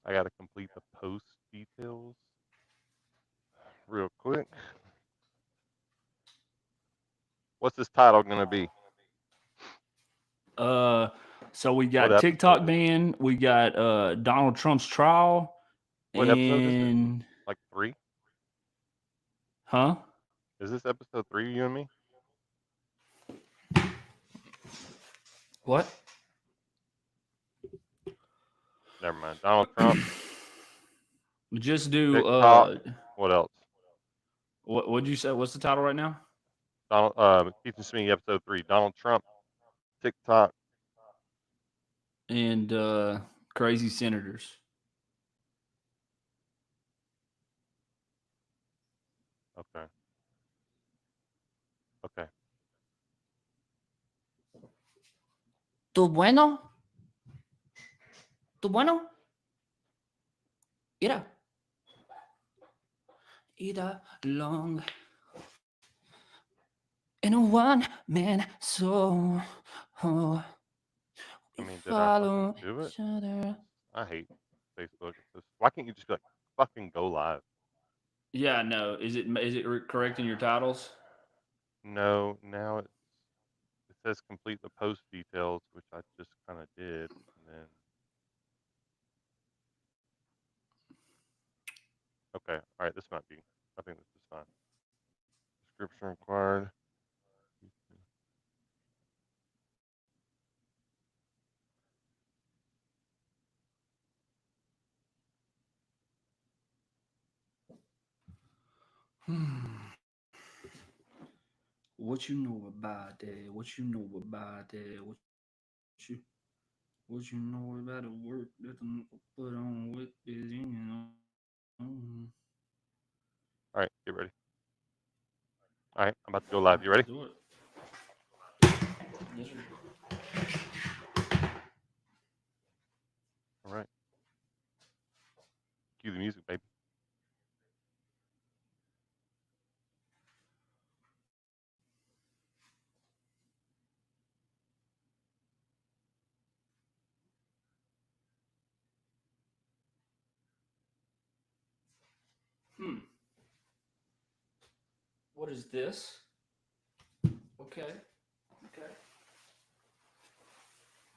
I got to complete the post details real quick. What's this title going to be? So we What got episode TikTok is it? ban, we got Donald Trump's trial, What episode is it? and Like 3? huh? Is this episode 3, you and me? What? Never mind. Donald Trump, Just do TikTok. What else? what'd you say? What's the title right now? Keith and Smee, episode 3. Donald Trump, TikTok. And crazy senators. Okay. Okay. Tu bueno? Tu bueno? Ira. Ida long in a one-man show. Oh, I we mean, did I follow fucking do it? each other. I hate Facebook. Why can't you just be like, fucking go live? Yeah, no. Is it correct in your titles? No, now it says complete the post details, which I just kind of did, and then. Okay, all right, this might be. I think this is fine. Description required. What you know about that? What you know about that? What you know about the work that the nigga put on with his All right, get ready. All right, I'm about to go live. You ready? Do it. Yes, sir. All right. Cue the music, baby. What is this? Okay. Okay.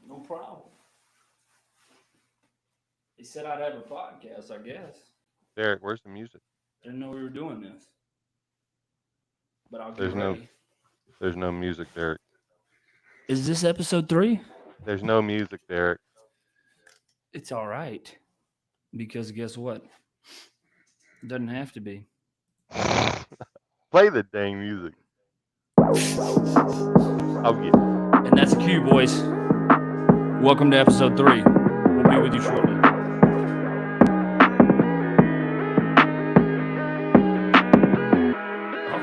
No problem. He said I'd have a podcast, I guess. Derek, where's the music? Didn't know we were doing this. But I'll get There's ready. There's no music, Derek. Is this episode 3? There's no music, Derek. It's all right. Because guess what? It doesn't have to be. Play the dang music. I'll get it. And that's a cue, boys. Welcome to episode 3. We'll be with you shortly. Oh.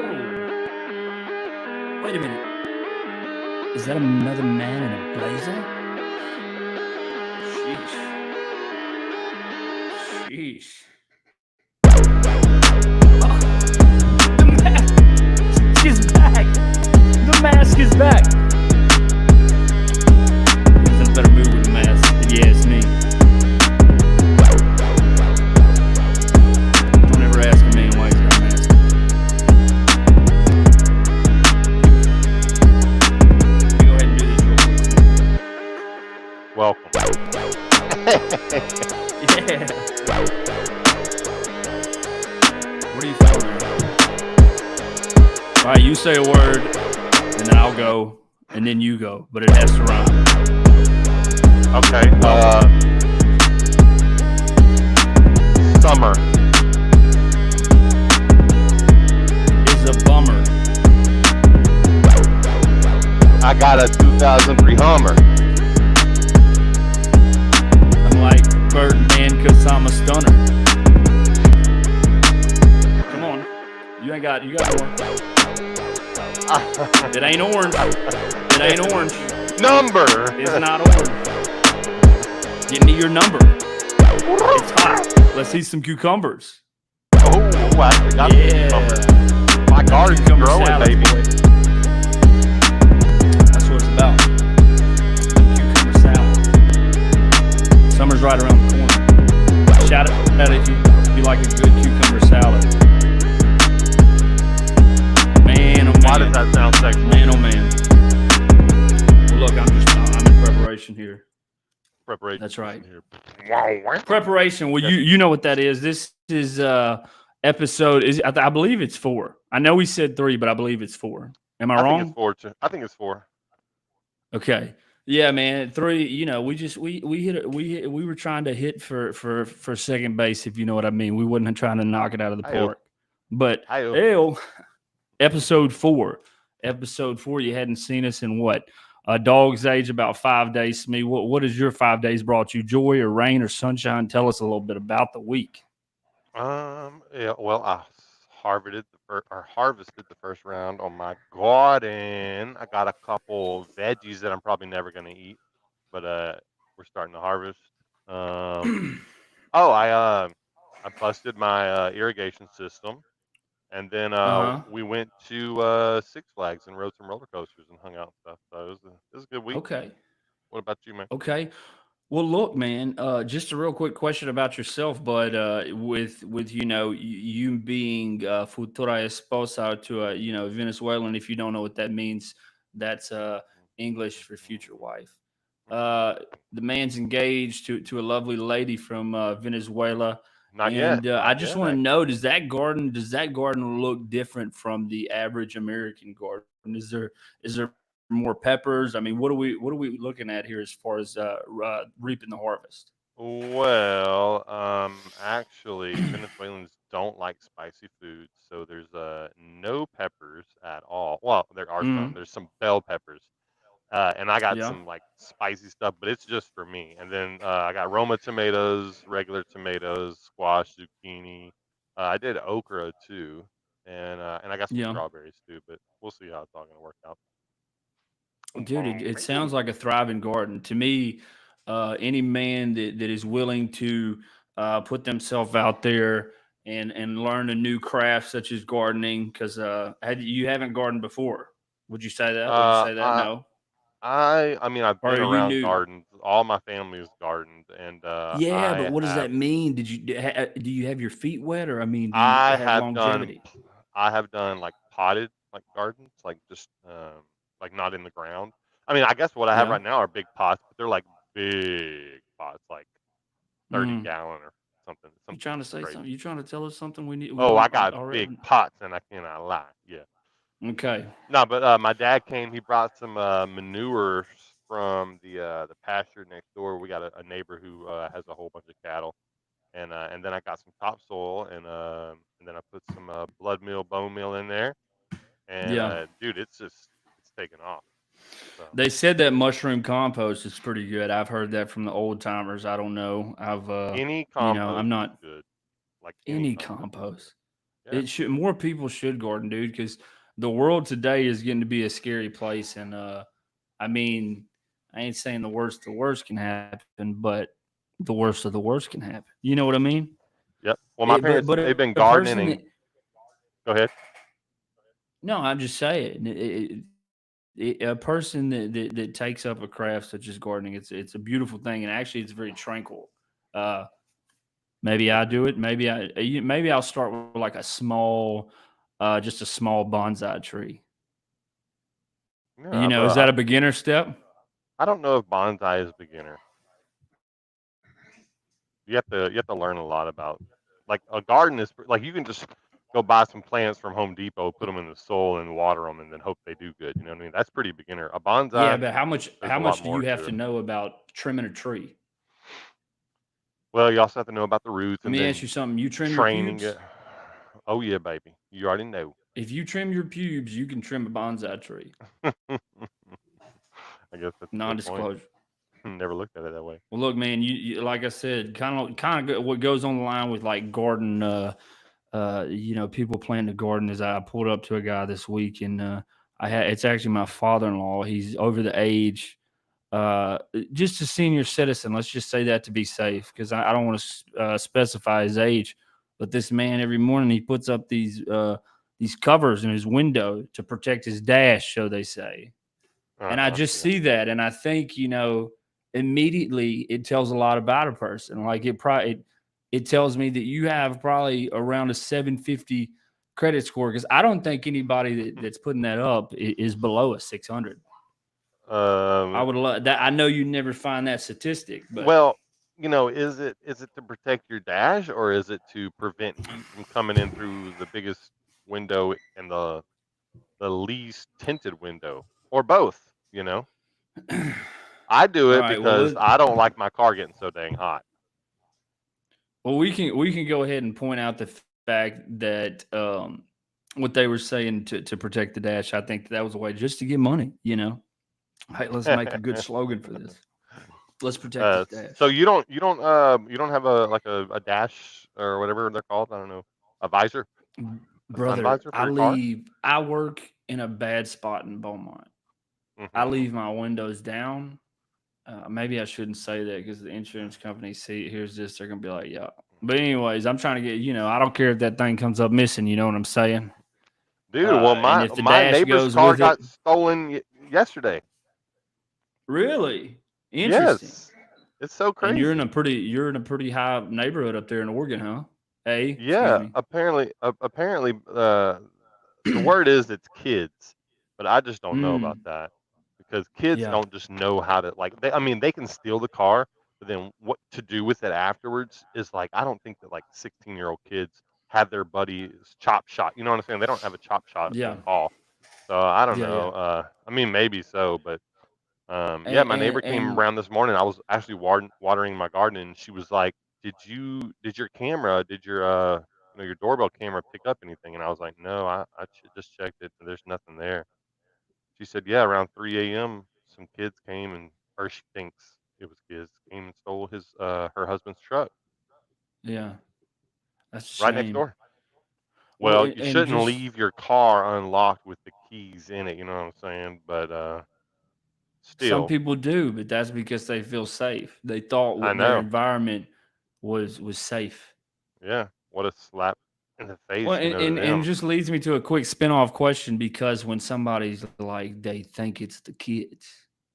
Wait a minute. Is that another man in a blazer? Sheesh. Sheesh. The mask is back. He's in a better mood with the mask than you ask me. Don't ever ask a man why he's got a mask. Go ahead and do this real quick. Welcome. Yeah. What are you filming? All right, you say a word, and then I'll go, and then you go, but it has to rhyme. Okay. Summer Is a bummer. I got a 2003 Hummer. I'm like Birdman because I'm a stunner. Come on. You got more. It ain't orange. It ain't orange. Number. It's not orange. Give me your number. It's hot. Let's see some cucumbers. Oh, I actually got some cucumbers. My garden's Cucumber growing, salad, baby. boy. That's what it's about. Cucumber salad. Summer's right around the corner. Why does man, that sound sexual? man, oh man. Well, look, I'm in preparation here. Preparation That's session right. here. Preparation. Well, Yeah, you know what that is. This is episode is I believe it's 4. I know we said 3, but I believe it's 4. Am I I think it's wrong? 4 too. I think it's 4. Okay. Yeah, man. 3. You know, we hit we were trying to hit for second base, if you know what I mean. We wasn't trying to knock it out of the Hi-oh. park. But Hi-oh. hell, episode 4. Episode 4. You hadn't seen us in what? A dog's age, about 5 days. Smee, what has your 5 days brought you? Joy or rain or sunshine? Tell us a little bit about the week. Yeah, well, harvested the first round on my garden. I got a couple veggies that I'm probably never gonna eat, but we're starting to harvest. Um, oh, I busted my irrigation system, and then Uh-huh. we went to Six Flags and rode some roller coasters and hung out and stuff. So it was a good week. Okay. What about you, man? Okay. Well, look, man. Just a real quick question about yourself, but with you being futura esposa to a Venezuelan. If you don't know what that means, that's English for future wife. Uh, the man's engaged to a lovely lady from Venezuela, Not yet, and I not just yet. want to Actually, know: does that garden look different from the average American garden? Is there more peppers? I mean, what are we looking at here as far as reaping the harvest? well, actually, Venezuelans don't like spicy foods, so there's no peppers at all. Well, there are some. Mm, There's some bell peppers, and I got yeah, some like spicy stuff, but it's just for me. And then I got Roma tomatoes, regular tomatoes, squash, zucchini. I did okra too, and I got some yeah. strawberries too. But we'll see how it's all gonna work out. Dude, it sounds like a thriving garden to me. Any man that is willing to put themselves out there and learn a new craft such as gardening, because you haven't gardened before. Would you say that? Would you Uh, say that? I No, I mean, I've or been are you around new? gardens. All my family's gardened, and Yeah, but I what does have that mean? Do you have your feet wet, or I mean, do you I have have done longevity? I have done like potted like gardens, like just like not in the ground. I mean, I guess what I have Yeah. right now are big pots, but they're like big pots, like 30 Mm. gallon or You something trying to say something? crazy. You trying to tell us something we Oh, I don't got big already? pots, and I cannot lie. Yeah. Okay. No, but my dad came. He brought some manure from the pasture next door. We got a neighbor who has a whole bunch of cattle, and then I got some topsoil, and then I put some blood meal, bone meal in there, and Yeah. dude, it's taken off. So They said that mushroom compost is pretty good. I've heard that from the old timers. I don't know. any I'm compost is not good, like any any compost. compost. Yeah. It should more people should garden, dude, because the world today is getting to be a scary place. And I mean, I ain't saying the worst can happen, but the worst of the worst can happen. You know what I mean? Yep. Well, my parents, But they've a been person that gardening. Go ahead. no, I'm just saying, a person that takes up a craft such as gardening, it's a beautiful thing, and actually, it's very tranquil. Uh, maybe I do it. Maybe I'll start with like a small, just a small bonsai tree. Yeah, Is that a beginner step? I don't know if bonsai is beginner. You have to learn a lot about, like, a garden is like you can just go buy some plants from Home Depot, put them in the soil and water them, and then hope they do good. You know what I mean? That's pretty beginner. A Yeah, bonsai, but how much there's how a lot much do more you have to to it. know about trimming a tree? Well, you also have to know about the roots Let and me ask you then something. You trim your training pubes? it. Oh yeah, baby, you already know. If you trim your pubes, you can trim a bonsai tree. I guess that's a good point. Non-disclosure. Never looked at it that way. Well, look, man, you like I said, kind of what goes on the line with like garden. People playing the garden. Is I pulled up to a guy this week, and it's actually my father-in-law. He's over the age, just a senior citizen. Let's just say that to be safe, because I don't want to specify his age. But this man, every morning, he puts up these covers in his window to protect his dash, so they say. And I just Yeah. see that, and I think immediately it tells a lot about a person. Like it tells me that you have probably around a 750 credit score because I don't think anybody that's putting that up is below a 600. I Um, would love that. I know you never find that statistic, but well, is it to protect your dash, or is it to prevent heat from coming in through the biggest window and the least tinted window, or both? I do all it right. Well, because I don't like my car getting so dang hot. we can go ahead and point out the fact that what they were saying to protect the dash. I think that was a way just to get money. Hey, let's make a good slogan for this. Let's protect this So dash. you don't have a dash or whatever they're called. I don't know, a visor, a sun Brother, visor for your car. I work in a bad spot in Beaumont. I Hmm. leave my windows down. Maybe I shouldn't say that because the insurance company hears this, they're gonna be like, "Yeah." But anyways, I'm trying to get. I don't care if that thing comes up missing. You know what I'm saying? Dude, well, And my if the my dash neighbor's goes car with it, got stolen yesterday. really interesting. Yes, it's so And crazy. you're in a pretty high neighborhood up there in Oregon, huh? Hey, excuse Yeah, me. apparently, the word is it's kids, but I just don't know about Mm, that because kids yeah, don't just know how to I mean, they can steal the car, but then what to do with it afterwards is like I don't think that like 16-year-old kids have their buddies chop shot. You know what I'm saying? They don't have a chop shot yeah, on call. So I don't yeah, know. yeah. I mean, maybe so, but yeah, And my neighbor came and around this morning. I was actually watering my garden, and she was like, did your camera, did your doorbell camera pick up anything?" And I was like, "No, I just checked it. And there's nothing there." She said, "Yeah, around 3 a.m., some kids came or she thinks it was kids, came and stole her husband's truck yeah, that's a right next shame. door." Well, Well, and, you and shouldn't just leave your car unlocked with the keys in it. You know what I'm saying? But some still, people do, but that's because they feel safe. They thought I what their know. environment was safe. Yeah, what a slap in the Well, face, to and them. just leads me to a quick spin-off question because when somebody's like they think it's the kids,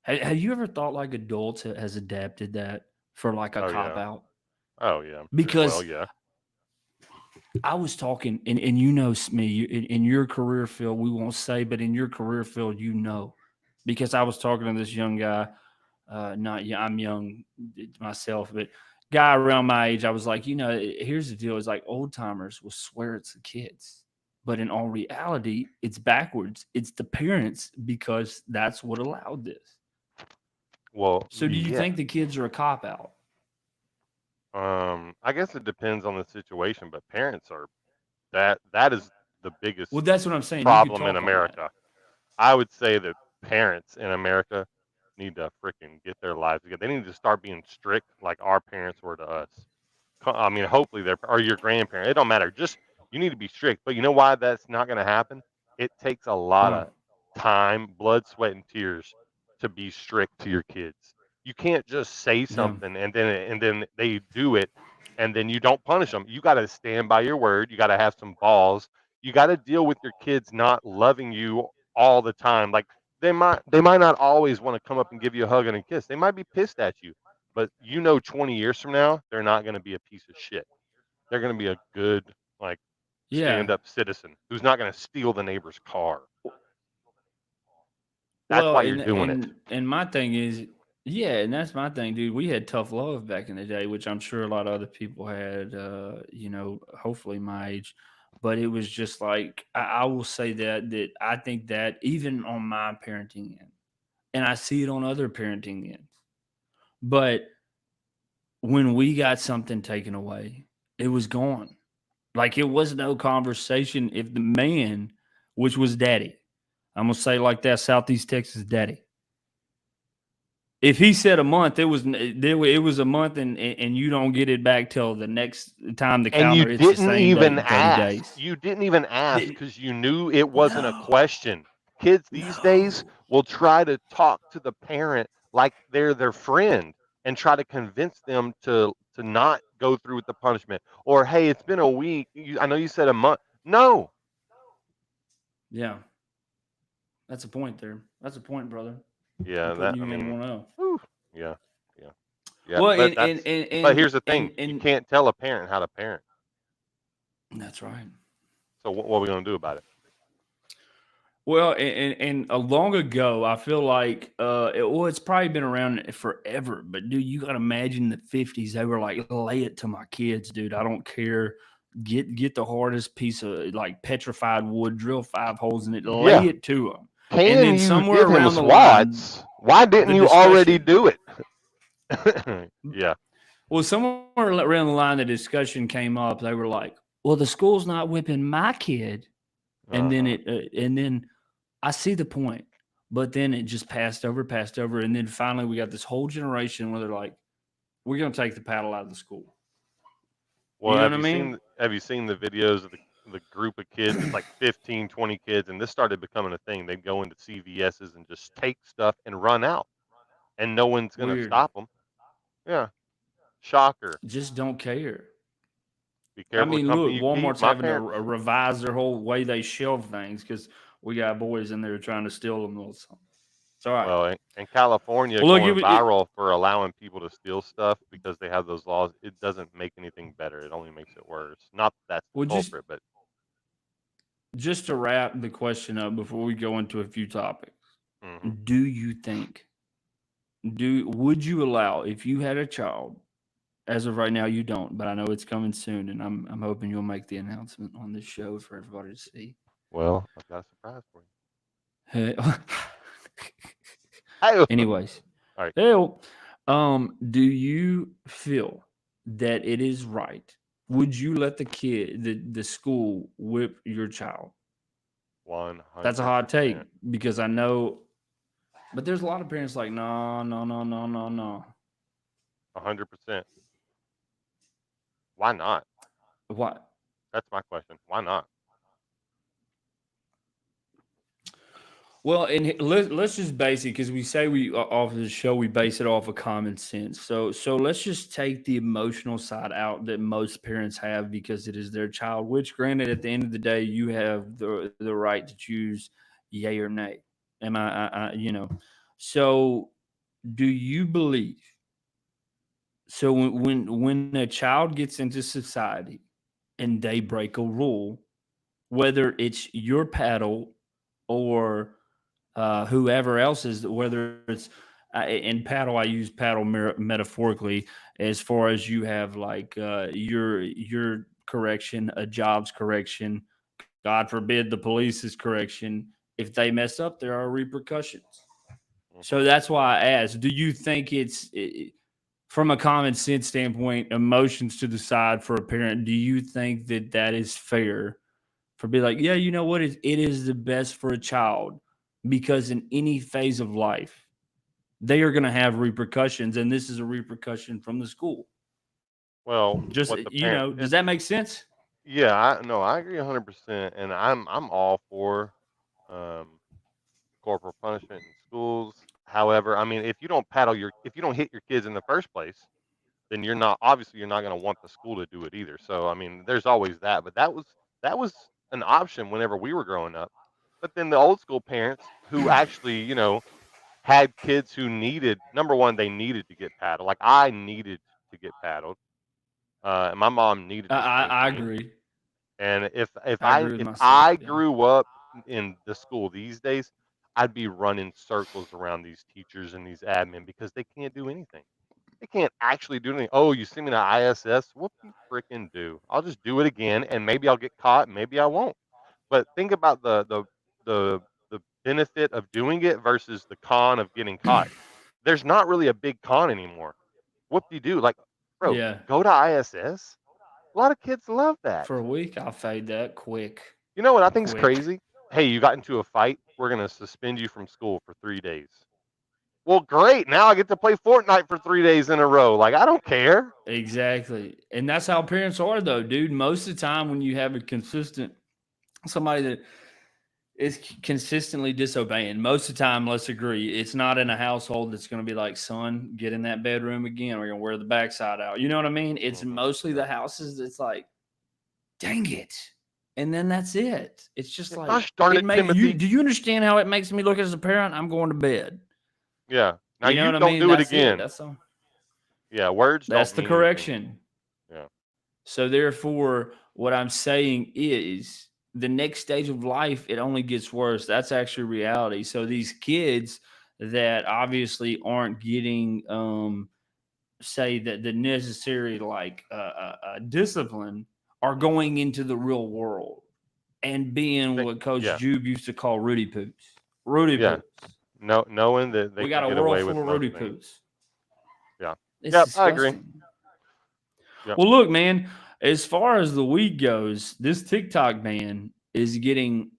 have you ever thought like adults has adapted that for like a Oh cop yeah. out? Oh yeah, I'm sure. Well, Because yeah. I was talking, and Smee, in your career field, we won't say, but in your career field, because I was talking to this young guy. Not young, I'm young myself, but guy around my age, I was like, here's the deal: is like old timers will swear it's the kids, but in all reality, it's backwards. It's the parents because that's what allowed this. Well, So, do you yeah. think the kids are a cop out? I guess it depends on the situation, but parents are that is the biggest Well, that's what I'm saying. You could problem in talk on that. America. I would say that parents in America need to freaking get their lives together. They need to start being strict like our parents were to us. I mean, hopefully they're or your grandparent. It don't matter. Just you need to be strict. But you know why that's not going to happen? It takes a lot Why? of time, blood, sweat, and tears to be strict to your kids. You can't just say Yeah, something and then they do it, and then you don't punish them. You got to stand by your word. You got to have some balls. You got to deal with your kids not loving you all the time. Like they might not always want to come up and give you a hug and a kiss. They might be pissed at you, but 20 years from now, they're not going to be a piece of shit. They're going to be a good, like, yeah. stand up citizen who's not going to steal the neighbor's car. That's Well, why you're doing it. and my thing is, yeah, and that's my thing, dude. We had tough love back in the day, which I'm sure a lot of other people had. Hopefully my age, but it was just like I will say that I think that even on my parenting end, and I see it on other parenting ends, but when we got something taken away, it was gone. Like it was no conversation. If the man, which was daddy, I'm gonna say like that, Southeast Texas daddy. If he said a month, it was a month, and you don't get it back till the next time the And you calendar hits the didn't same even date, 30 ask. days. You didn't even ask Did because you knew it wasn't a no, question. Kids these days no, will try to talk to the parent like they're their friend and try to convince them to not go through with the punishment. Or hey, it's been a week. I know you said a month. No. yeah, that's a point there. That's a point, brother. I'm Yeah, putting that I you in mean, 1-0. whew, yeah, yeah, yeah. Well, But here's the thing: you can't tell a parent how to parent. that's right. So what are we gonna do about it? Well, and long ago, I feel like well, it's probably been around forever. But dude, you got to imagine the '50s. They were like, lay it to my kids, dude. I don't care. Get the hardest piece of like petrified wood, drill 5 holes in it, lay Yeah. it to them. And Can then you somewhere give him around the line, swats? Why the didn't you already discussion. do it? Yeah. Well, somewhere around the line, the discussion came up. They were like, "Well, the school's not whipping my kid," and then Uh-huh. and then I see the point, but then it just passed over, and then finally we got this whole generation where they're like, "We're going to take the paddle out of the school." Well, You know what I mean? have you seen the videos of the group of kids? It's like 15, 20 kids, and this started becoming a thing. They'd go into CVS's and just take stuff and run out, and no one's gonna Weird. stop them. Yeah. Shocker. Just don't care. Be I careful the mean, company look, you keep. Walmart's My having to parents. revise their whole way they shelve things because we got boys in there trying to steal them. Little something. It's all right. Well, in California, Well, look, going viral for allowing people to steal stuff because they have those laws, it doesn't make anything better. It only makes it worse. Not that that's the well, culprit, but just to wrap the question up before we go into a few topics. hmm Do you think would you allow if you had a child? As of right now, you don't, but I know it's coming soon, and I'm hoping you'll make the announcement on this show for everybody to see. well, I've got a surprise for you. Hey- Hey, all Anyways, right. hell, do you feel that it is right? Would you let the school whip your child? One That's a hundred hot percent. take because I know, but there's a lot of parents like, no, no, no, no, no, no. 100%. Why not? What? That's my question. Why not? Well, and let's just base it because we say we off the show we base it off of common sense. So let's just take the emotional side out that most parents have because it is their child. Which, granted, at the end of the day, you have the right to choose yay or nay. Am So, do you believe? So when a child gets into society and they break a rule, whether it's your paddle or whoever else is, whether it's in paddle, I use paddle metaphorically as far as you have like your correction, a job's correction, God forbid the police's correction. If they mess up, there are repercussions. So hmm that's why I asked: do you think from a common sense standpoint, emotions to the side for a parent? Do you think that that is fair for be like, yeah, you know what? It is the best for a child because in any phase of life, they are going to have repercussions, and this is a repercussion from the school. Well, Just what the parent does it that make sense? yeah, I no, I agree 100%, and I'm all for um corporal punishment in schools. However, I mean, if you don't hit your kids in the first place, then you're not going to want the school to do it either. So, I mean, there's always that, but that was an option whenever we were growing up. But then the old school parents who actually, had kids who needed number one, they needed to get paddled. Like I needed to get paddled. And my mom needed to spank I me. agree. And I agree with if myself. I Yeah. grew up in the school these days, I'd be running circles around these teachers and these admin because they can't do anything. They can't actually do anything. Oh, you see me in the ISS? What you freaking do? I'll just do it again, and maybe I'll get caught, maybe I won't. But think about the the benefit of doing it versus the con of getting caught. There's not really a big con anymore. What do you do? Like, bro, Yeah. go to ISS. A lot of kids love that. For a week, I'll fade that quick. You know what I think's Quick. crazy? Hey, you got into a fight. We're gonna suspend you from school for 3 days. Well, great. Now I get to play Fortnite for 3 days in a row. Like I don't care. Exactly. And that's how parents are, though, dude. Most of the time, when you have a consistent somebody that is consistently disobeying, most of the time, let's agree, it's not in a household that's going to be like, son, get in that bedroom again. We're going to wear the backside out. You know what I mean? It's mostly Yeah. the houses that's like, dang it. And then that's it. It's just Yeah, like, gosh darn it it, make you, Timothy. do you understand how it makes me look as a parent? I'm going to bed. Yeah. Now You know you what I don't mean? do it That's it. again. All. Yeah, words That's don't the mean anything. correction. Yeah. So therefore, what I'm saying is the next stage of life, it only gets worse. That's actually reality. So these kids that obviously aren't getting, say that the necessary like discipline, are Hmm. going into the real world and being what Coach Yeah, Jube used to call Rudy Poots. Rudy yeah. Poots. No, knowing that they We can got a get world away with full of most Rudy things. Poots. Yeah. It's Yep, I agree. disgusting. Yep. Well, look, man, as far as the week goes, this TikTok ban is getting,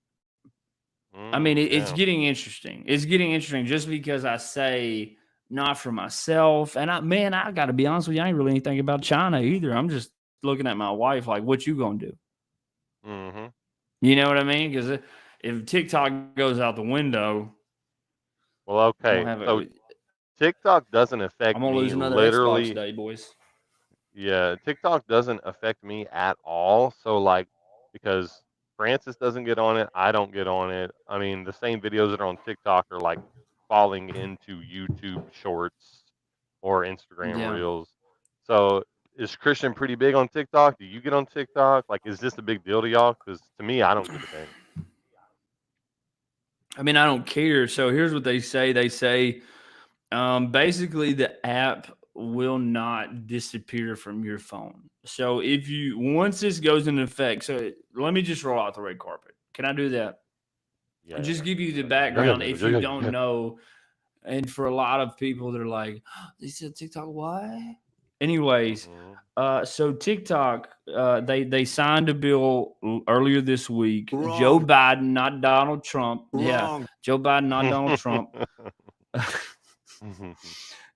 I mean, it's Yeah. getting interesting. It's getting interesting just because I say not for myself. And man, I got to be honest with you, I ain't really anything about China either. I'm just looking at my wife like, what you going to do? Hmm. You know what I mean? Because if TikTok goes out the window, Well, I'm gonna okay. have So a, TikTok doesn't I'm affect gonna lose me another Xbox literally. day, boys. Yeah, TikTok doesn't affect me at all. So like, because Francis doesn't get on it, I don't get on it. I mean, the same videos that are on TikTok are like falling into YouTube Shorts or Instagram Yeah. Reels. So is Christian pretty big on TikTok? Do you get on TikTok? Like, is this a big deal to y'all? Because to me, I don't give a dang. I mean, I don't care. So here's what they say. They say basically the app will not disappear from your phone. So if you once this goes into effect, so let me just roll out the red carpet. Can I do that? Yeah, yeah, Just give you the yeah, yeah, background yeah, if yeah, you yeah, don't yeah. know. And for a lot of people, they're like, they said TikTok, what? Anyways, Mm-hmm. so TikTok, they signed a bill earlier this week. Joe Wrong, Biden, not Donald Trump. Yeah, wrong. Joe Biden, not Donald Trump.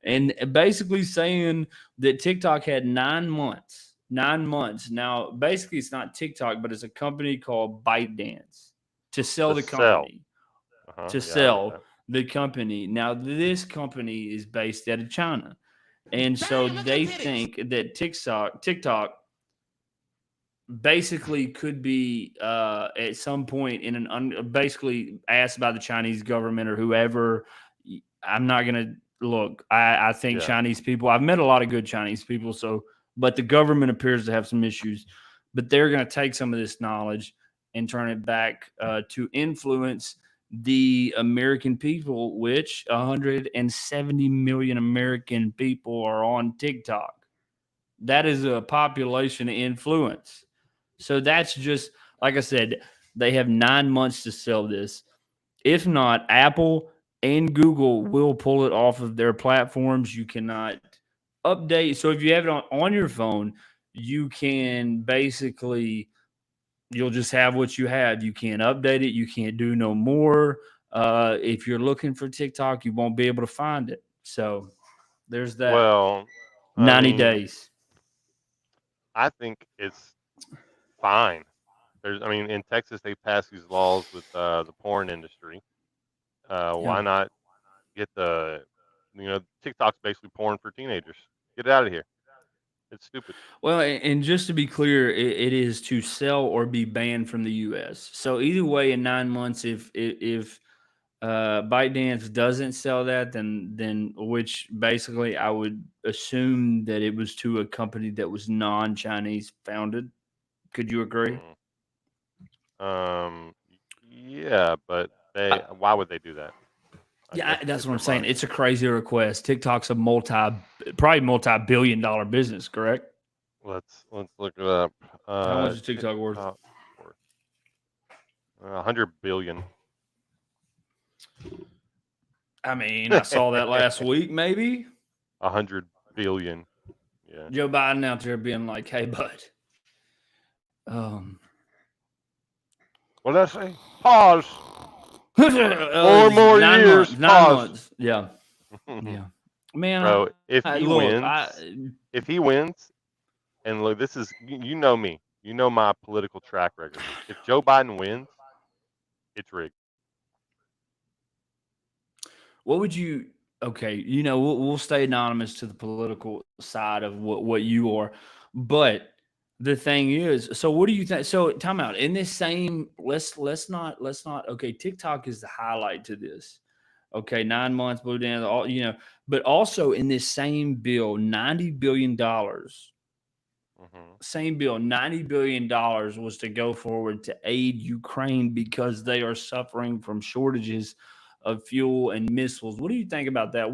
And basically saying that TikTok had 9 months. 9 months. Now, basically, it's not TikTok, but it's a company called ByteDance to sell To the sell. company. To Yeah, I read sell that. the company. Now, this company is based out of China. And so Dang, look at they the titties. think that TikTok basically could be at some point in basically asked by the Chinese government or whoever. I'm not gonna look. I think Yeah. Chinese people. I've met a lot of good Chinese people. So, but the government appears to have some issues. But they're gonna take some of this knowledge and turn it back to influence the American people, which 170 million American people are on TikTok. That is a population influence. So that's just like I said, they have 9 months to sell this. If not, Apple and Google will pull it off of their platforms. You cannot update. So if you have it on your phone, you can basically you'll just have what you have. You can't update it. You can't do no more. If you're looking for TikTok, you won't be able to find it. So there's that. Well, I 90 mean, days. I think it's fine. I mean, in Texas they passed these laws with the porn industry. Yeah. Why not get TikTok's basically porn for teenagers. Get it out of here. It's stupid. Well, and just to be clear, it is to sell or be banned from the U.S. So either way, in 9 months, if ByteDance doesn't sell that, then which basically I would assume that it was to a company that was non-Chinese founded. Could you agree? Mm. Yeah, but I, why would they do that? Like yeah, that's it's what I'm their saying. money. It's a crazy request. TikTok's a probably multi-billion-dollar business, correct? Let's look it up. How much is TikTok worth? TikTok worth 100 billion. I mean, I saw that last week. Maybe 100 billion. Yeah. Joe Biden out there being like, "Hey, bud, um, What did I say? Pause. 4 more 9 months, years. nine Pause. months, yeah, yeah, man. Bro, if he Look, wins, if he wins, and look, this is you know me, you know my political track record. If Joe Biden wins, it's rigged. what would you? Okay, we'll stay anonymous to the political side of what you are, but the thing is, so what do you think? So time out in this same. Let's not. Okay, TikTok is the highlight to this. Okay, 9 months, blue down, but also in this same bill, $90 billion Mhm. Same bill, $90 billion was to go forward to aid Ukraine because they are suffering from shortages of fuel and missiles. What do you think about that?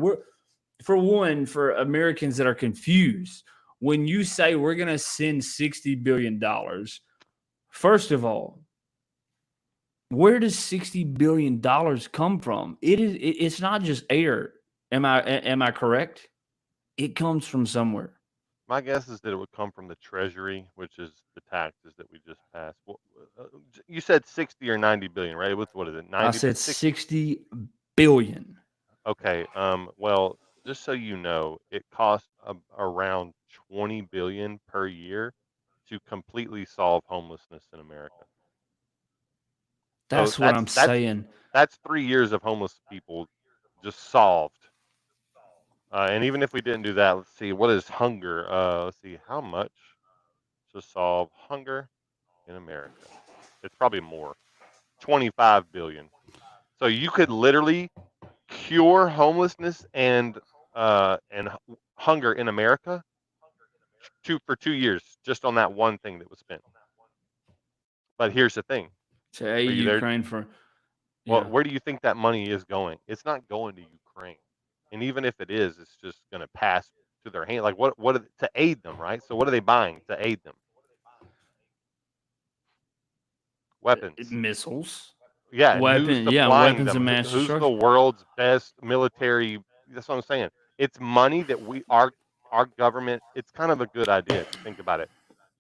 For one, for Americans that are confused, when you say we're going to send $60 billion, first of all, where does $60 billion come from? It's not just air. Am I correct? It comes from somewhere. My guess is that it would come from the Treasury, which is the taxes that we just passed. You said 60 or 90 billion, right? What is it? I 90, said 60. 60 billion. Okay. Well, just so you know, it costs around 20 billion per year to completely solve homelessness in America. So That's what I'm saying. that's 3 years of homeless people just solved. And even if we didn't do that, let's see, what is hunger? Let's see, how much to solve hunger in America? It's probably more. 25 billion. So you could literally cure homelessness and hunger in America for 2 years just on that one thing that was spent. But here's the thing. To Are aid you there? Ukraine for Well, yeah. where do you think that money is going? It's not going to Ukraine. And even if it is, it's just going to pass to their hand. Like to aid them, right? So what are they buying to aid them? Weapons. Missiles, Yeah, and who's supplying weapons them? of mass Who's the destruction. world's best military? That's what I'm saying. It's money that our government. It's kind of a good idea if you think about it.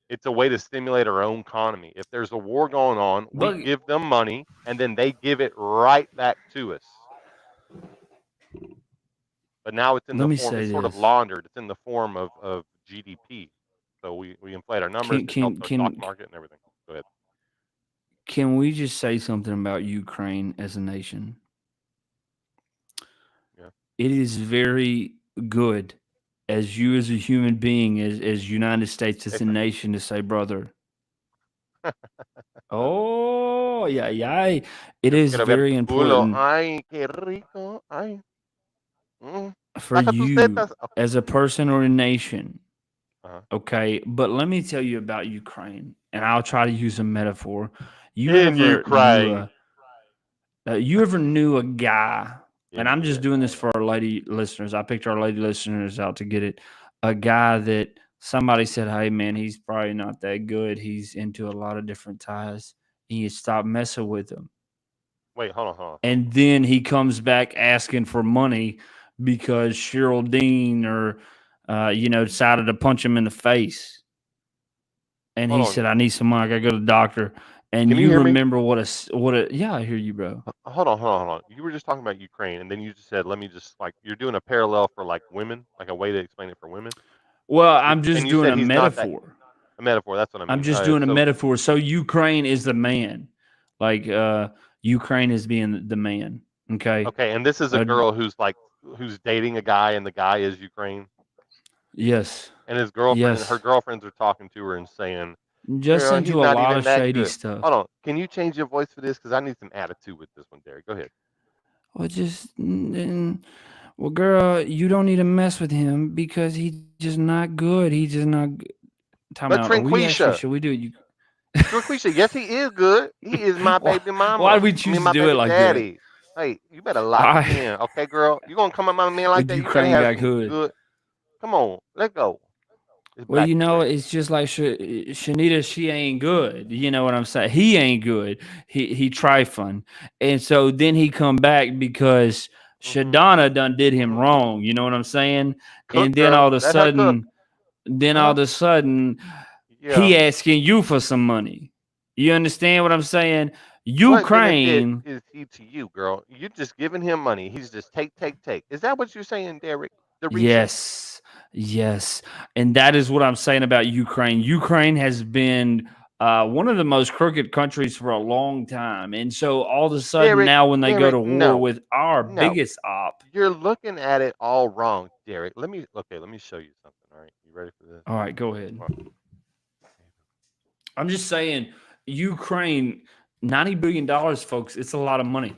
It's a way to stimulate our own economy. If there's a war going on, we But give them money, and then they give it right back to us. But now it's in let the me form. say It's sort of this: laundered. It's in the form of GDP. So we inflate our numbers. can It helps can our stock can market and everything. Go ahead. can we just say something about Ukraine as a nation? Yeah. It is very good, as you as a human being, as United States as a nation, to say, brother. Oh yeah, yeah. It Yo is quiero ver very tu culo. important Ay, qué rico. Ay. for Saca tus you tetas. Okay. as a person or a nation. Uh-huh. Okay, but let me tell you about Ukraine, and I'll try to use a metaphor. You In ever knew Ukraine. a guy, and In I'm just doing this USA. for our lady listeners. I picked our lady listeners out to get it. A guy that somebody said, "Hey man, he's probably not that good. He's into a lot of different ties." And you stop messing with him, Wait, hold on. and then he comes back asking for money because Cheryl Dean or decided to punch him in the face, and Hold he on. said, "I need some money. I gotta go to the doctor." And Can you you hear me? remember yeah, I hear you, bro. Hold on. You were just talking about Ukraine, and then you just said, "Let me just like you're doing a parallel for like women, like a way to explain it for women." Well, You're, I'm and just you doing said a he's not that metaphor. a metaphor. That's what I I'm mean. just doing a So metaphor. So Ukraine is the man, like Ukraine is being the man. Okay. okay, and this is a Uh, girl who's dating a guy, and the guy is Ukraine, yes, and her yes. girlfriends are talking to her and saying, Just "Girl, he's into a not lot even of that shady good." stuff. Hold on. Can you change your voice for this? Because I need some attitude with this one, Derek. Go ahead. Well, well, girl, you don't need to mess with him because he's just not good. He's just not. Time But out. Are we actually? Trinquisha, Should we do it? You. Trinquisha, yes, he is good. He is my why? baby Why mama. do we I mean, choose to my do it baby like that? daddy. Hey, you better All lock it right. in, okay, girl? You gonna come at my man like With that? You better Ukraine have got some hood. good. Come on, let go. It's Well, back to Trent. it's just like Shanita. She ain't good. You know what I'm saying? He ain't good. He trifling, and so then he come back because Mm-hmm. Shadana done did him Mm-hmm. wrong. You know what I'm saying? Cook And then girl, all of a let her cook. sudden, then Let all her. of a sudden, Yeah. he asking you for some money. You understand what I'm saying? What benefit Ukraine. is he to you, girl? You're just giving him money. He's just take. Is that what you're saying, Derek? Derecha? Yes, yes, and that is what I'm saying about Ukraine. Ukraine has been one of the most crooked countries for a long time, and so all of a sudden Derek, now, when they go Derek, to war no, with our no. biggest op, You're looking at it all wrong, Derek. Let me show you something. All right, you ready for this? all right, go ahead. Come on. I'm just saying, Ukraine, $90 billion, folks. It's a lot of money.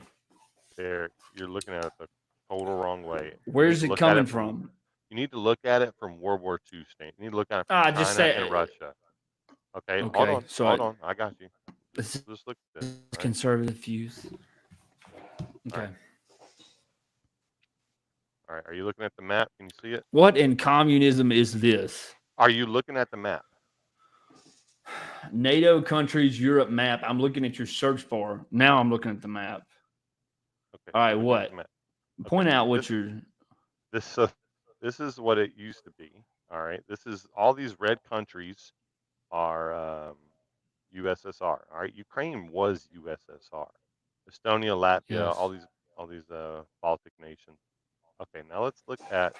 Derek, you're looking at it the total wrong way. You need Where's to it look at coming it from from? You need to look at it from World War II stand. You need to look at it from Just China and say Russia. Okay, okay. So hold on. I got you. this Just look at is this. All right, conservative views. all Okay. right, all right. Are you looking at the map? Can you see it? What in communism is this? Are you looking at the map? NATO countries, Europe map. I'm looking at your search bar. Now I'm looking at the map. Okay, All right, you're looking at the what? map. Okay, Point out what this you're. this this is what it used to be. All right, this is all these red countries are USSR. All right, Ukraine was USSR. Estonia, Latvia, Yes. all these Baltic nations. Okay, now let's look at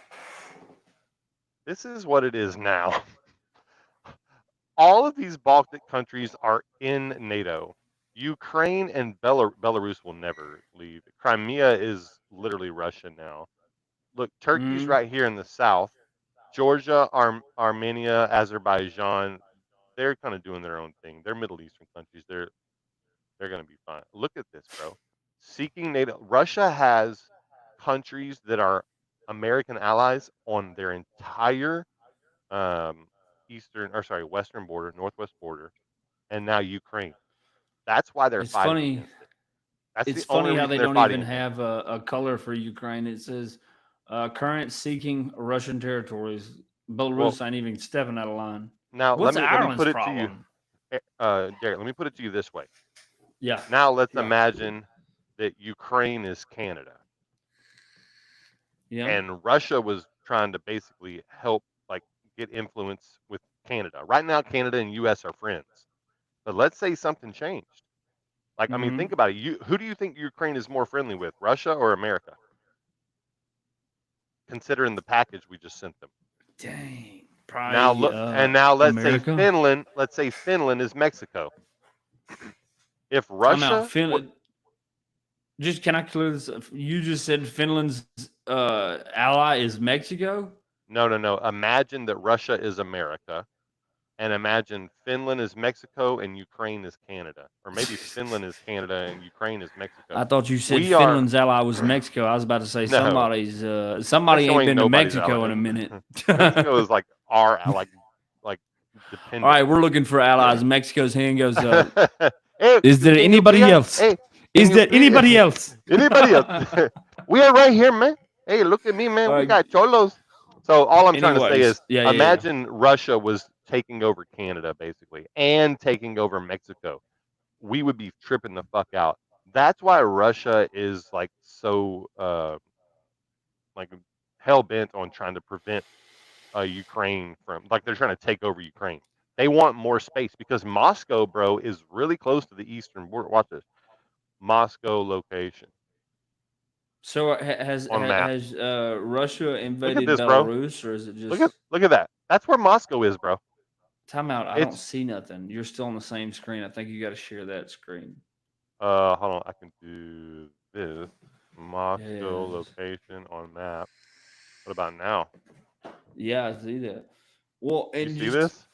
this is what it is now. All of these Baltic countries are in NATO. Ukraine and Belarus will never leave. Crimea is literally Russia now. Look, Turkey's Mm, right here in the south. Georgia, Armenia, Azerbaijan, they're kind of doing their own thing. They're Middle Eastern countries. They're going to be fine. Look at this, bro. Seeking NATO. Russia has countries that are American allies on their entire um, eastern or sorry western border, northwest border, and now Ukraine. That's why they're it's fighting funny. against it. That's the It's only funny how reason they they're don't fighting even against have it. a color for Ukraine. It says current seeking Russian territories. Well, Belarus ain't even stepping out of line. now What's let me Ireland's put it to you, problem? Derek. Let me put it to you this way. Yeah. Now let's Yeah. imagine that Ukraine is Canada, Yeah. and Russia was trying to basically help like get influence with Canada. Right now, Canada and U.S. are friends, but let's say something changed. Like, I mean, think Mm-hmm. about it. Who do you think Ukraine is more friendly with, Russia or America? Considering the package we just sent them. Dang. Now Probably look, and now let's say America. Finland. Let's say Finland is Mexico. If Time out. Russia, what? Finland. Just can I clear this up? You just said Finland's ally is Mexico. No, no, no. Imagine that Russia is America, and imagine Finland is Mexico and Ukraine is Canada, or maybe Finland is Canada and Ukraine is Mexico. I thought you said We are Finland's ally was Mexico. I was about to say no. somebody Mexico ain't ain't been to nobody's Mexico ally. in a minute. Mexico is All like our like right, dependent. we're looking for allies. Mexico's hand goes up. Hey, Is there can you anybody please? else? Hey, can Is you there please? anybody else? Anybody else? We are right here, man. Hey, look at me, man. We uh, got cholos. So all I'm trying to say anyways, is, yeah, yeah, yeah. imagine Russia was taking over Canada basically and taking over Mexico. We would be tripping the fuck out. That's why Russia is like so like hell bent on trying to prevent Ukraine from like they're trying to take over Ukraine. They want more space because Moscow, bro, is really close to the eastern border. Watch this. Moscow location So on map. has Russia Look at invaded this, bro. Belarus, or is it just Look at that. That's where Moscow is, bro. timeout? I don't It's see nothing. You're still on the same screen. I think you got to share that screen. hold on, I can do this. Moscow Yes. location on map. What about now? Yeah, I see that. Well, You and see just this?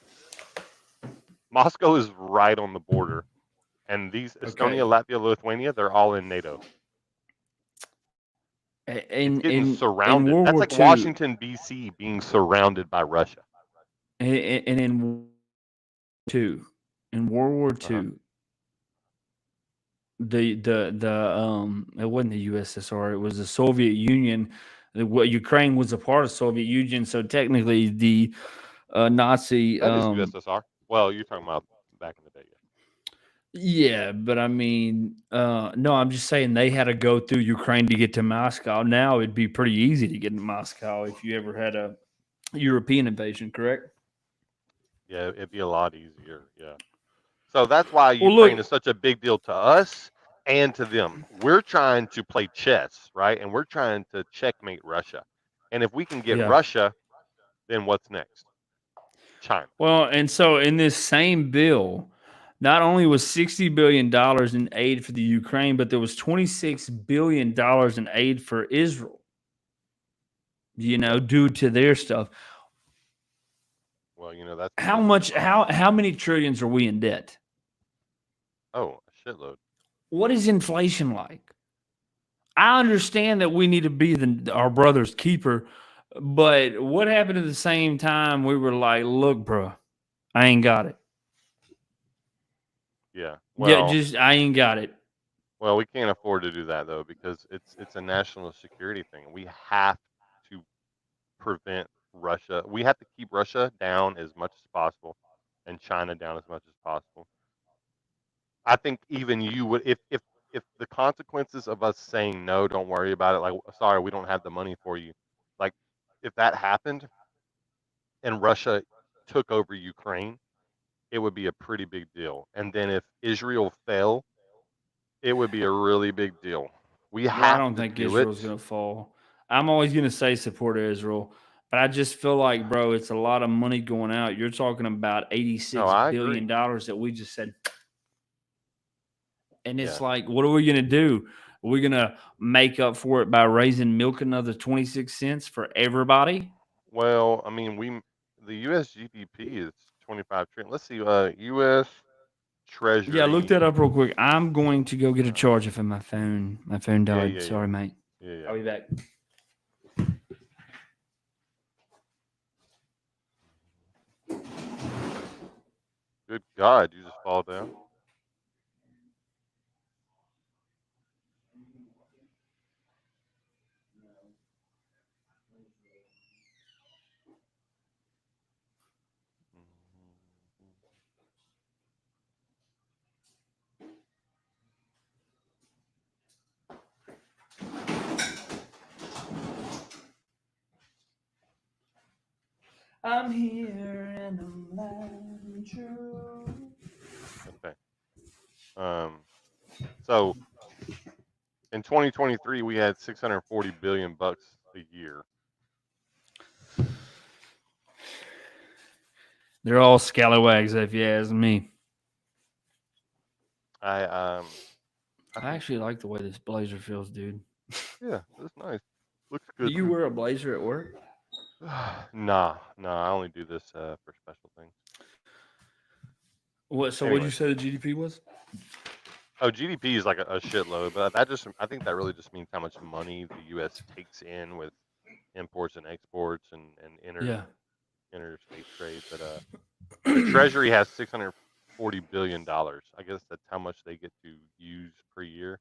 Moscow is right on the border. And these Estonia, okay. Latvia, Lithuania, they're all in NATO. It's getting In surrounded. World That's War like Two, Washington D.C. being surrounded by Russia. and in two, in World War Uh-huh. Two, the it wasn't the USSR. It was the Soviet Union. What Ukraine was a part of Soviet Union, so technically the Nazi. That is USSR. Well, you're talking about back in the day. Yeah, but I mean, no, I'm just saying they had to go through Ukraine to get to Moscow. Now it'd be pretty easy to get to Moscow if you ever had a European invasion, correct? Yeah, it'd be a lot easier. Yeah. So that's why Well, Ukraine look, is such a big deal to us and to them. We're trying to play chess, right? And we're trying to checkmate Russia. And if we can get yeah. Russia, then what's next? China. Well, and so in this same bill, not only was $60 billion in aid for the Ukraine, but there was $26 billion in aid for Israel. Yep. Due to their stuff. Well, that's How because of much? them. How many trillions are we in debt? Oh, a shitload. What is inflation like? I understand that we need to be our brother's keeper, But what happened at the same time? We were like, look, bro, I ain't got it. Yeah. Yeah, just I ain't got it. Well, we can't afford to do that though because it's a national security thing. We have to prevent Russia. We have to keep Russia down as much as possible and China down as much as possible. I think even you would if the consequences of us saying no, don't worry about it. Like, sorry, we don't have the money for you. Like, if that happened and Russia took over Ukraine, it would be a pretty big deal. And then if Israel fell, it would be a really big deal. We Bro, I have don't to think do it. Israel's gonna fall. I'm always gonna say support Israel, but I just feel like, bro, it's a lot of money going out. You're talking about eighty No, six I billion agree. dollars that we just said, and it's Yeah. like, what are we gonna do? Are we gonna make up for it by raising milk another 26 cents for everybody? Well, I mean, the U.S. GDP is 25 trillion. Let's see. U.S. Yeah, look Treasury. that up real quick. I'm going to go get a Uh, charger for my phone. My phone yeah, died. yeah, yeah, Sorry, mate. yeah, yeah. I'll be back. Good God, you just fall down. I'm here and I'm loud and true. Okay. Um. So in 2023, we had 640 billion bucks a year. They're all scallywags, if you ask me. I um. I I think. actually like the way this blazer feels, dude. Yeah, that's nice. Looks Do good you too. wear a blazer at work? Nah, nah. I only do this for special things. What? So, what did you Anyways. say the GDP was? Oh, GDP is like a shitload, but that just I think that really just means how much money the U.S. takes in with imports and exports and Yeah. interstate trade. But the Treasury has $640 billion. I guess that's how much they get to use per year.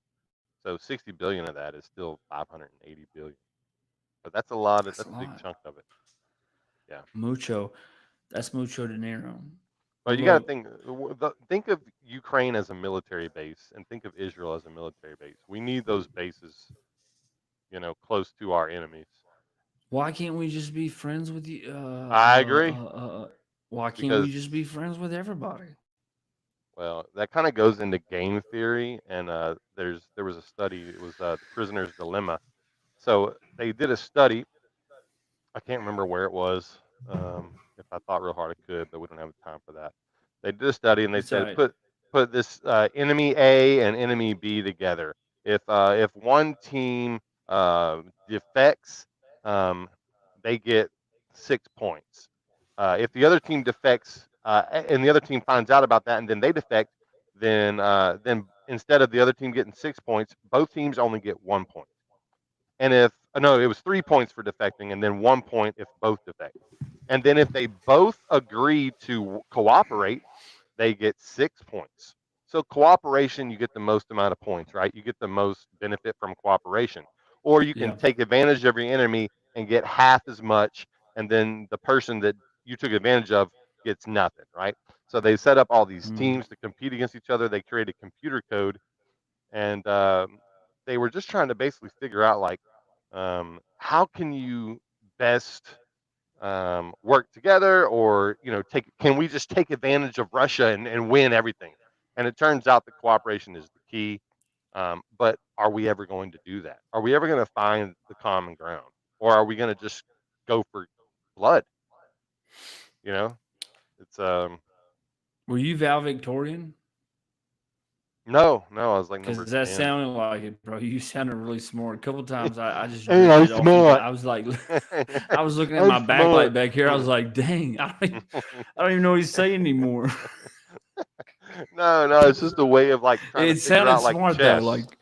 So 60 billion of that is still 580 billion. But that's a lot. That's a That's a big lot. chunk of it. Yeah. Mucho. That's mucho dinero. But But you got to look, think. Think of Ukraine as a military base, and think of Israel as a military base. We need those bases, close to our enemies. why can't we just be friends with you? I agree Why can't we because just be friends with everybody? well, that kind of goes into game theory, and there was a study. It was the prisoner's dilemma. So they did a study. I can't remember where it was. If I thought real hard, I could, but we don't have time for that. They did a study, and they It's all said right. put this enemy A and enemy B together. If one team defects, um, they get 6 points. If the other team defects, and the other team finds out about that, and then they defect, then instead of the other team getting 6 points, both teams only get 1 point. And if no, it was 3 points for defecting, and then 1 point if both defect. And then if they both agree to cooperate, they get 6 points. So cooperation, you get the most amount of points, right? You get the most benefit from cooperation. Or you can Yeah. take advantage of your enemy and get half as much, and then the person that you took advantage of gets nothing, right? So they set up all these Mm. teams to compete against each other. They created computer code, and they were just trying to basically figure out like how can you best work together, or take can we just take advantage of Russia and win everything? And it turns out that cooperation is the key. But are we ever going to do that? Are we ever going to find the common ground, or are we going to just go for blood? You know, it's Were you valedictorian? no, no. I was like Because number that 10. sounded like it, bro. You sounded really smart. A couple times I just Hey, I'm drifted off into. smart. I was like, I was looking at I'm my backlight smart. back here. I was like, dang, I don't even know what he's saying anymore. No, no, it's just a way of like trying to It figure sounded out like smart though. chess. Like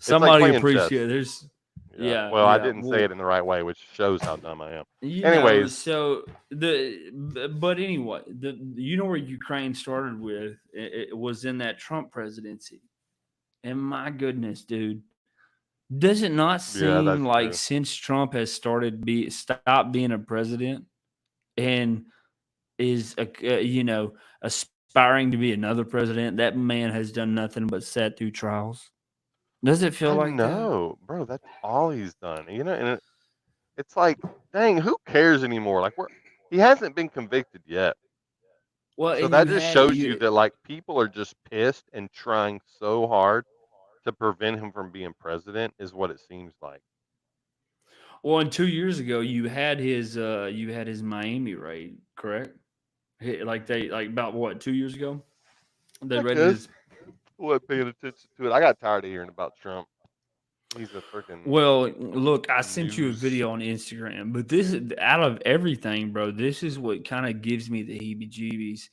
It's like somebody playing chess. appreciate. There's Yeah. Yeah, Well, I yeah. didn't say Well, it in the right way, which shows how dumb I am. Anyways, so but anyway, where Ukraine started with it was in that Trump presidency. And my goodness, dude, does it not yeah, seem that's like true. since Trump has stopped being a president and is aspiring to be another president, that man has done nothing but sat through trials? Does it feel I like that? know, bro. That's all he's done. And it's like, dang, who cares anymore? Like, he hasn't been convicted yet. Well, So and that you just had shows you you that like people are just pissed and trying so hard to prevent him from being president is what it seems like. well, and 2 years ago you had his Miami raid, correct? Like they like about what 2 years ago they I raided guess his. I wasn't paying attention to it. I got tired of hearing about Trump. He's a freaking Well, look, I sent you a news. video on Instagram, but this is out of everything, bro. This is what kind of gives me the heebie-jeebies,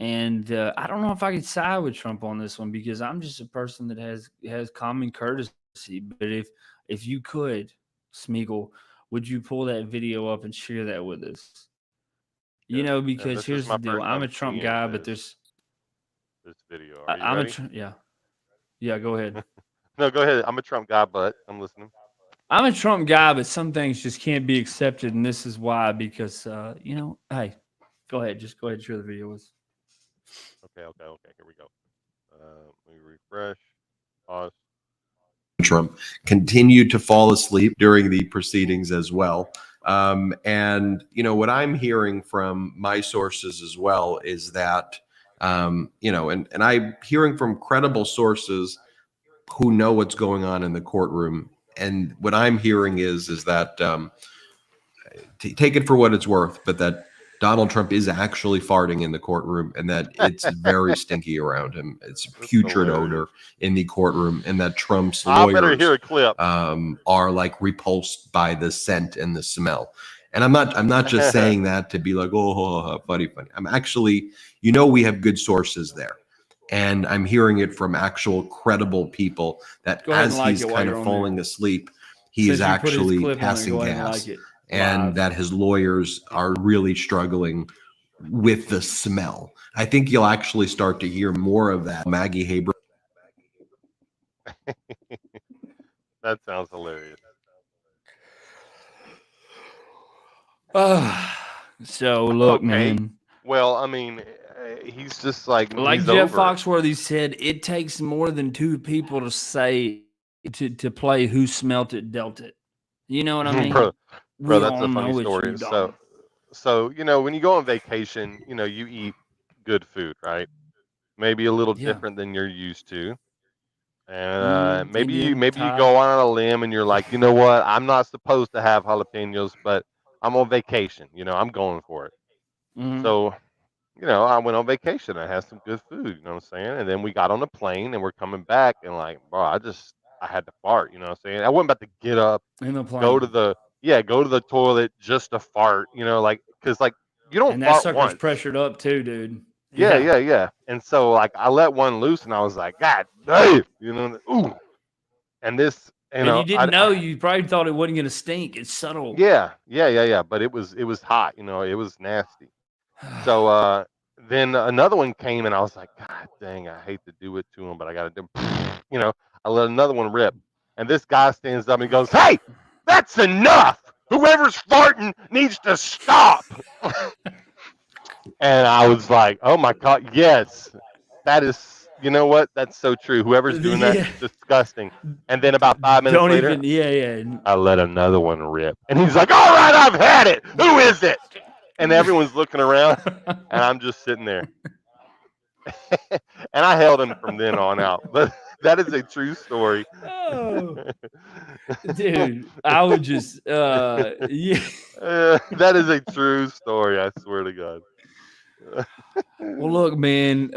and I don't know if I could side with Trump on this one because I'm just a person that has common courtesy. But if you could, Smeagol, would you pull that video up and share that with us? Yes, Because and here's this the is my deal. I'm first a time Trump guy, seeing but there's this video. Are you I'm a ready? yeah, yeah. Go ahead. No, go ahead. I'm a Trump guy, but I'm listening. I'm a Trump guy, but some things just can't be accepted, and this is why. Because hey, go ahead, just go ahead and share the video with us. Okay, okay, okay. Here we go. Let me refresh. Pause. Trump continued to fall asleep during the proceedings as well. And what I'm hearing from my sources as well is that and I'm hearing from credible sources who know what's going on in the courtroom. And what I'm hearing is that take it for what it's worth, but that Donald Trump is actually farting in the courtroom and that it's very stinky around him. It's a That's putrid hilarious. odor in the courtroom, and that Trump's I better hear lawyers a clip. are like repulsed by the scent and the smell. And I'm not just saying that to be like, oh, funny, funny. I'm actually, we have good sources there. And I'm hearing it from actual credible people that Go ahead and as like he's it while kind you're of on there. falling asleep, he is Since you put his actually clip on there, passing go ahead and like gas, it and live. that his lawyers are really struggling with the smell. I think you'll actually start to hear more of that. Maggie Haber. That sounds hilarious. So look, Okay. man. Well, I mean, he's just like Like he's Jeff over. Foxworthy said, it takes more than two people to say to play who smelt it, dealt it. You know what I mean? bro, We bro, all that's a funny know it's you, story. dog. So when you go on vacation, you eat good food, right? Maybe a little Yeah. different than you're used to. And maybe you Indian, maybe you go Thai. on a limb and you're like, you know what? I'm not supposed to have jalapenos, but I'm on vacation. I'm going for it. Hmm. So I went on vacation. I had some good food. You know what I'm saying? And then we got on the plane and we're coming back and like, bro, I had to fart. You know what I'm saying? I wasn't about to get up, In the go to plane. the go to the toilet just to fart. Like because like you don't And that fart sucker's once. pressured up too, dude. Yeah, Yeah. yeah, yeah. And so like I let one loose and I was like, God damn, ooh. And this, And you didn't know, I you probably thought it wasn't going to stink. It's subtle. yeah, yeah, yeah, yeah. But it was hot. It was nasty. So then another one came and I was like, God dang, I hate to do it to him, but I got to do. You know, I let another one rip, and this guy stands up and he goes, "Hey, that's enough. Whoever's farting needs to stop." And I was like, "Oh my god, yes, that is. You know what? That's so true. Whoever's doing that Yeah. is disgusting." And then about 5 minutes Don't later, even, yeah, yeah. I let another one rip, and he's like, "All right, I've had it. Who is it?" And everyone's looking around, and I'm just sitting there. And I held him from then on out. But that is a true story. Oh, dude, I would just, yeah. That is a true story. I swear to God. Well, look, man,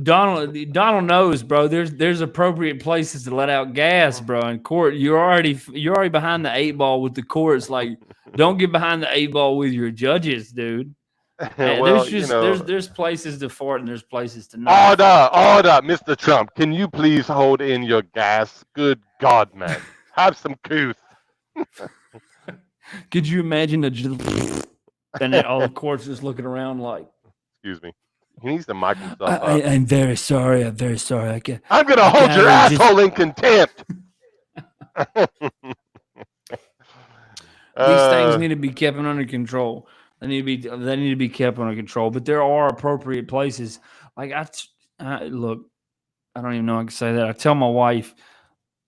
Donald knows, bro. There's appropriate places to let out gas, bro. In court, you're already behind the eight ball with the courts. Like, don't get behind the eight ball with your judges, dude. There's Well, just there's places to fart and there's places to not fart. order, Mr. Trump. Can you please hold in your gas? Good God, man. Have some couth. Could you imagine and then all the courts just looking around like, Excuse me. He needs to mic himself up. I'm very sorry. I'm very sorry. I'm gonna I hold your gotta just asshole in contempt. these things uh, need to be kept under control. They need to be kept under control. But there are appropriate places. Like look, I don't even know how I can say that. I tell my wife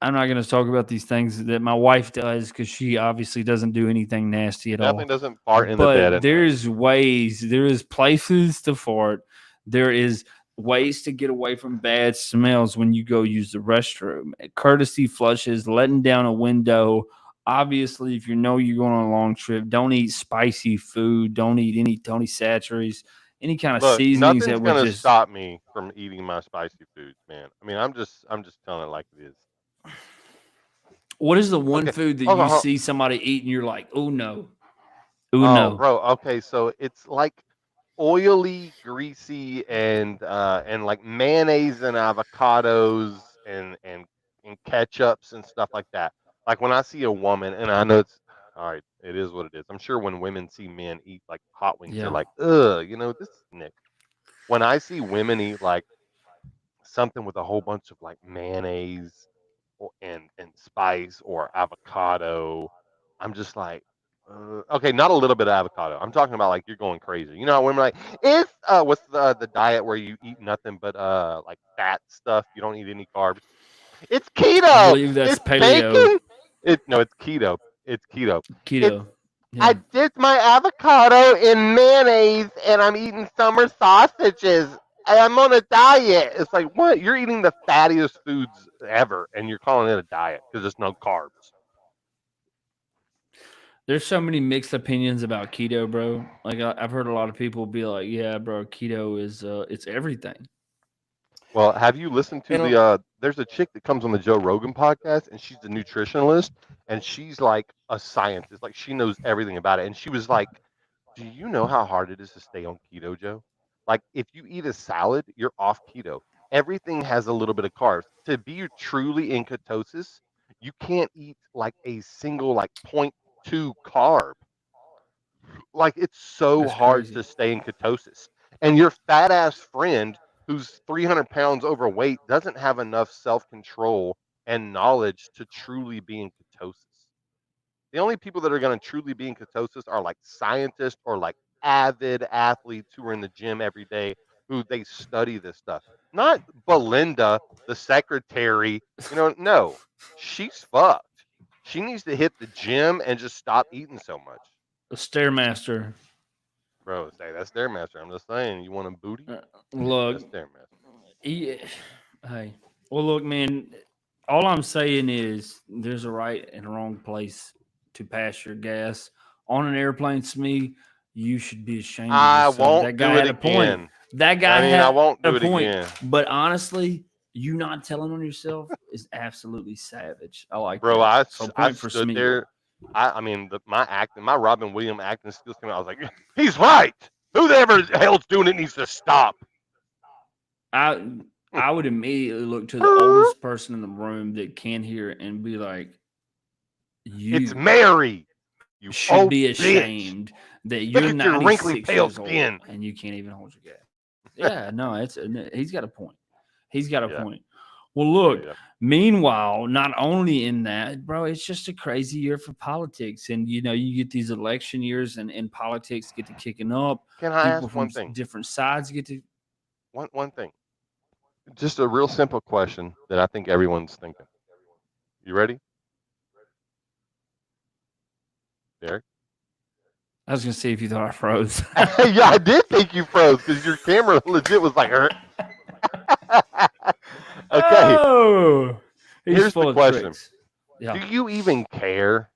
I'm not going to talk about these things that my wife does because she obviously doesn't do anything nasty at definitely all. doesn't fart in the bed But at night. there's ways, there is places to fart. There is ways to get away from bad smells when you go use the restroom. Courtesy flushes, letting down a window. Obviously, if you know you're going on a long trip, don't eat spicy food. Don't eat saturies, any kind of Look, seasonings nothing's that would gonna just stop me from eating my spicy foods, man. I mean, I'm just telling it like it is. what is the one Okay, food that okay, you see somebody eat and you're like, oh no, oh oh, no. bro. Okay, so it's like oily, greasy, and like mayonnaise and avocados and ketchups and stuff like that. Like when I see a woman, and I know it's all right, it is what it is. I'm sure when women see men eat like hot wings, they're Yeah. like, ugh, this is Nick. When I see women eat like something with a whole bunch of like mayonnaise and spice or avocado. I'm just like, okay, not a little bit of avocado. I'm talking about like you're going crazy. You know, when we're like, it's what's the diet where you eat nothing but like fat stuff. You don't eat any carbs. It's I keto. believe that's It's paleo, bacon. It's keto. It's keto. It's keto. I Yeah. dipped my avocado in mayonnaise and I'm eating summer sausages. I'm on a diet. It's like, what? You're eating the fattiest foods ever and you're calling it a diet because there's no carbs. There's so many mixed opinions about keto, bro. Like I've heard a lot of people be like, "Yeah, bro, keto is it's everything." Well, have you listened to And there's a chick that comes on the Joe Rogan podcast and she's a nutritionalist and she's like a scientist. Like she knows everything about it. And she was like, do you know how hard it is to stay on keto, Joe? Like if you eat a salad, you're off keto. Everything has a little bit of carbs. To be truly in ketosis, you can't eat like a single like point 0.2 carb. Like it's so that's hard crazy. to stay in ketosis. And your fat ass friend who's 300 pounds overweight doesn't have enough self control and knowledge to truly be in ketosis. The only people that are going to truly be in ketosis are like scientists or like avid athletes who are in the gym every day who they study this stuff. Not Belinda, the secretary. No, she's fucked. She needs to hit the gym and just stop eating so much. The stairmaster. Bro, say that's their master. I'm just saying, you want a booty? Uh, That's look, their master. he, hey, well, look, man. All I'm saying is there's a right and a wrong place to pass your gas on an airplane. Smee, you should be ashamed of I yourself. won't That guy do it had a point. again. That I guy mean, I had won't a do it point. again. But honestly, you not telling on yourself is absolutely savage. I like Bro, that. So I point for stood Smee. there. I mean, my acting, my Robin Williams acting skills came out. I was like, he's right. Who the ever hell's doing it needs to stop. I I would immediately look to the oldest person in the room that can hear and be like, It's "You Mary, you should old be bitch. ashamed that Look you're at your wrinkly, 96 pale years old skin. and you can't even hold your gas." Yeah, no, it's he's got a point. He's got a Yeah, point. Well, yeah, look. yeah. Meanwhile, not only in that, bro, it's just a crazy year for politics, and you get these election years, and politics get to kicking up. Can I People ask from one thing? different sides get to. One thing. Just a real simple question that I think everyone's thinking. You ready, Derek? I was gonna see if you thought I froze. Yeah, I did think you froze because your camera legit was like, okay, Oh, he's here's the full of question. tricks. Do Yeah. you even care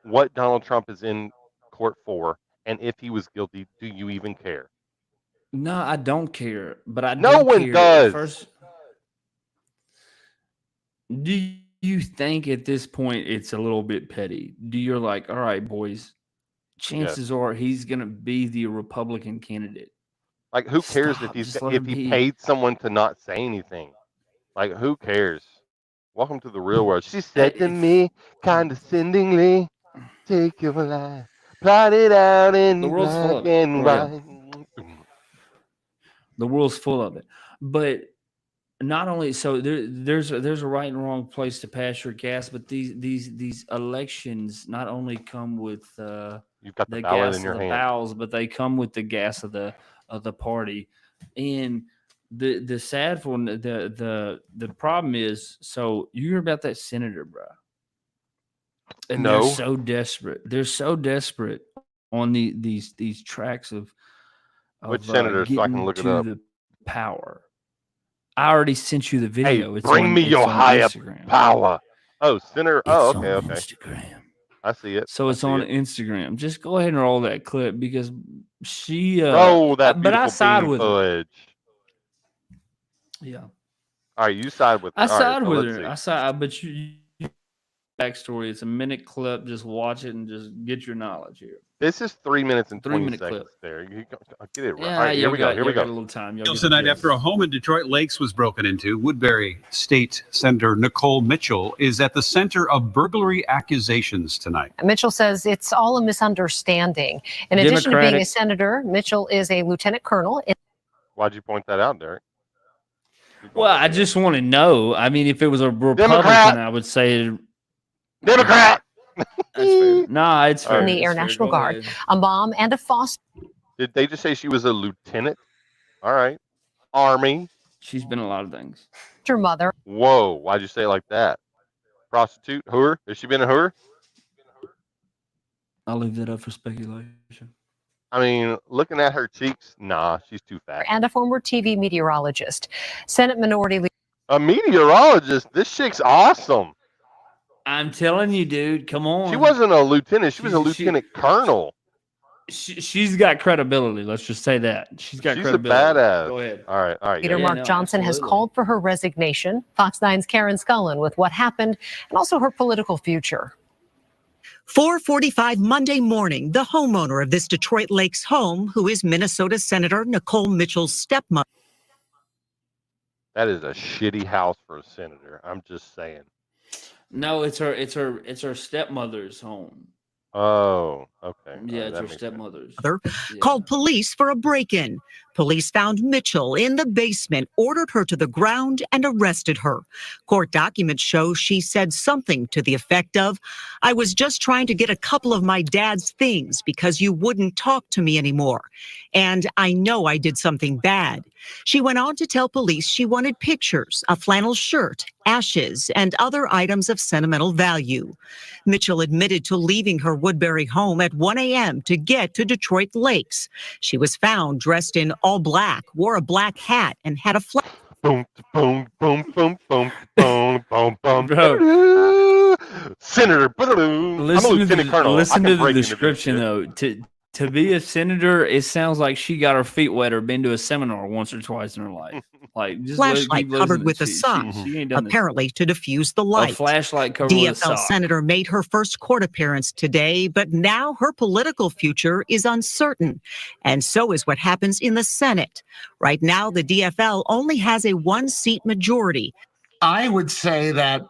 what Donald Trump is in court for? And if he was guilty, do you even care? No, I don't care, but I No do one care at does. first. Do you think at this point it's a little bit petty? Do you're like, all right, boys, Yes. chances are he's gonna be the Republican candidate. Like, who cares Stop, just let if him he be. paid someone to not say anything? Like, who cares? Welcome to the real world. She said to me, condescendingly, take your life, plot it out the in world's full black of it. and Yeah, white. the world's full of it. But not only so, there's a right and wrong place to pass your gas, but these elections not only come with You've got the the ballot in gas of your the hand. bowels, but they come with the gas of the party. And the sad one, the problem is, so you hear about that senator, bro, and they're No. so desperate. They're so desperate on these tracks Which of senator, so I can getting look it to up? the power. I already sent you the Hey, video. bring me It's your on higher Instagram. power. Oh, senator. Oh, It's okay, on okay. Instagram. I see it. So I it's see on it. Instagram. Just go ahead and roll that clip because she Roll that but I beautiful side bean with her. fudge. Yeah. All right, you side with I her. All right, side so with let's her. see. I side but you backstory. It's a minute clip. Just watch it and just get your knowledge here. This is 3 minutes and 20 3 minute seconds. clip. There, you get it right. All Yeah, right, here we go. Here we y'all got go. a little time. Y'all get the Tonight, gist. after a home in Detroit Lakes was broken into, Woodbury State Senator Nicole Mitchell is at the center of burglary accusations tonight. Mitchell says it's all a misunderstanding. In addition to being a senator, Mitchell is a lieutenant colonel. Why'd you point that out, Derek? Keep going, Well, I keep just want to know. I mean, if it was a Republican, Democrat! I would say Democrat. that's fair. Nah, it's fair. In the It's Air fair. National Go Guard, ahead. a mom and a foster Did they just say she was a lieutenant? All right. Army. She's been a lot of things. mother. Whoa. Why'd you say it like that? Prostitute? Whore? Has she been a whore? I'll leave that up for speculation. I mean, looking at her cheeks, nah, she's too fat. And a former TV meteorologist. Senate Minority Leader. A meteorologist? This chick's awesome. I'm telling you, dude. Come on. She wasn't a lieutenant. She was a She- lieutenant colonel. She's got credibility. Let's just say that. She's got She's a credibility. badass. Go ahead. All right, all right. Leader Yeah, Mark Johnson has called for her resignation. Fox 9's Karen Scullin with what happened and also her political future. 4:45 Monday morning, the homeowner of this Detroit Lakes home, who is Minnesota Senator Nicole Mitchell's stepmother. That is a shitty house for a senator. I'm just saying. No, it's her stepmother's home. Oh, okay. Yeah, All right, it's that her makes sense. stepmother's. Called police for a break-in. Police found Mitchell in the basement, ordered her to the ground, and arrested her. Court documents show she said something to the effect of, "I was just trying to get a couple of my dad's things because you wouldn't talk to me anymore. And I know I did something bad." She went on to tell police she wanted pictures, a flannel shirt, ashes, and other items of sentimental value. Mitchell admitted to leaving her Woodbury home at 1 a.m. to get to Detroit Lakes. She was found dressed in all black, wore a black hat, and had a flag. Boom, boom, boom, boom, boom, boom, boom, boom. Bro. Senator. I'm a lieutenant colonel. Listen I to can the break description interviews, though. To be a senator, it sounds like she got her feet wet or been to a seminar once or twice in her life. Like just Flashlight keep covered listening. with a sock, She ain't done this. apparently to diffuse the A light. flashlight covered with a DFL sock. Senator made her first court appearance today, but now her political future is uncertain. And so is what happens in the Senate. Right now, the DFL only has a one-seat majority. I would say that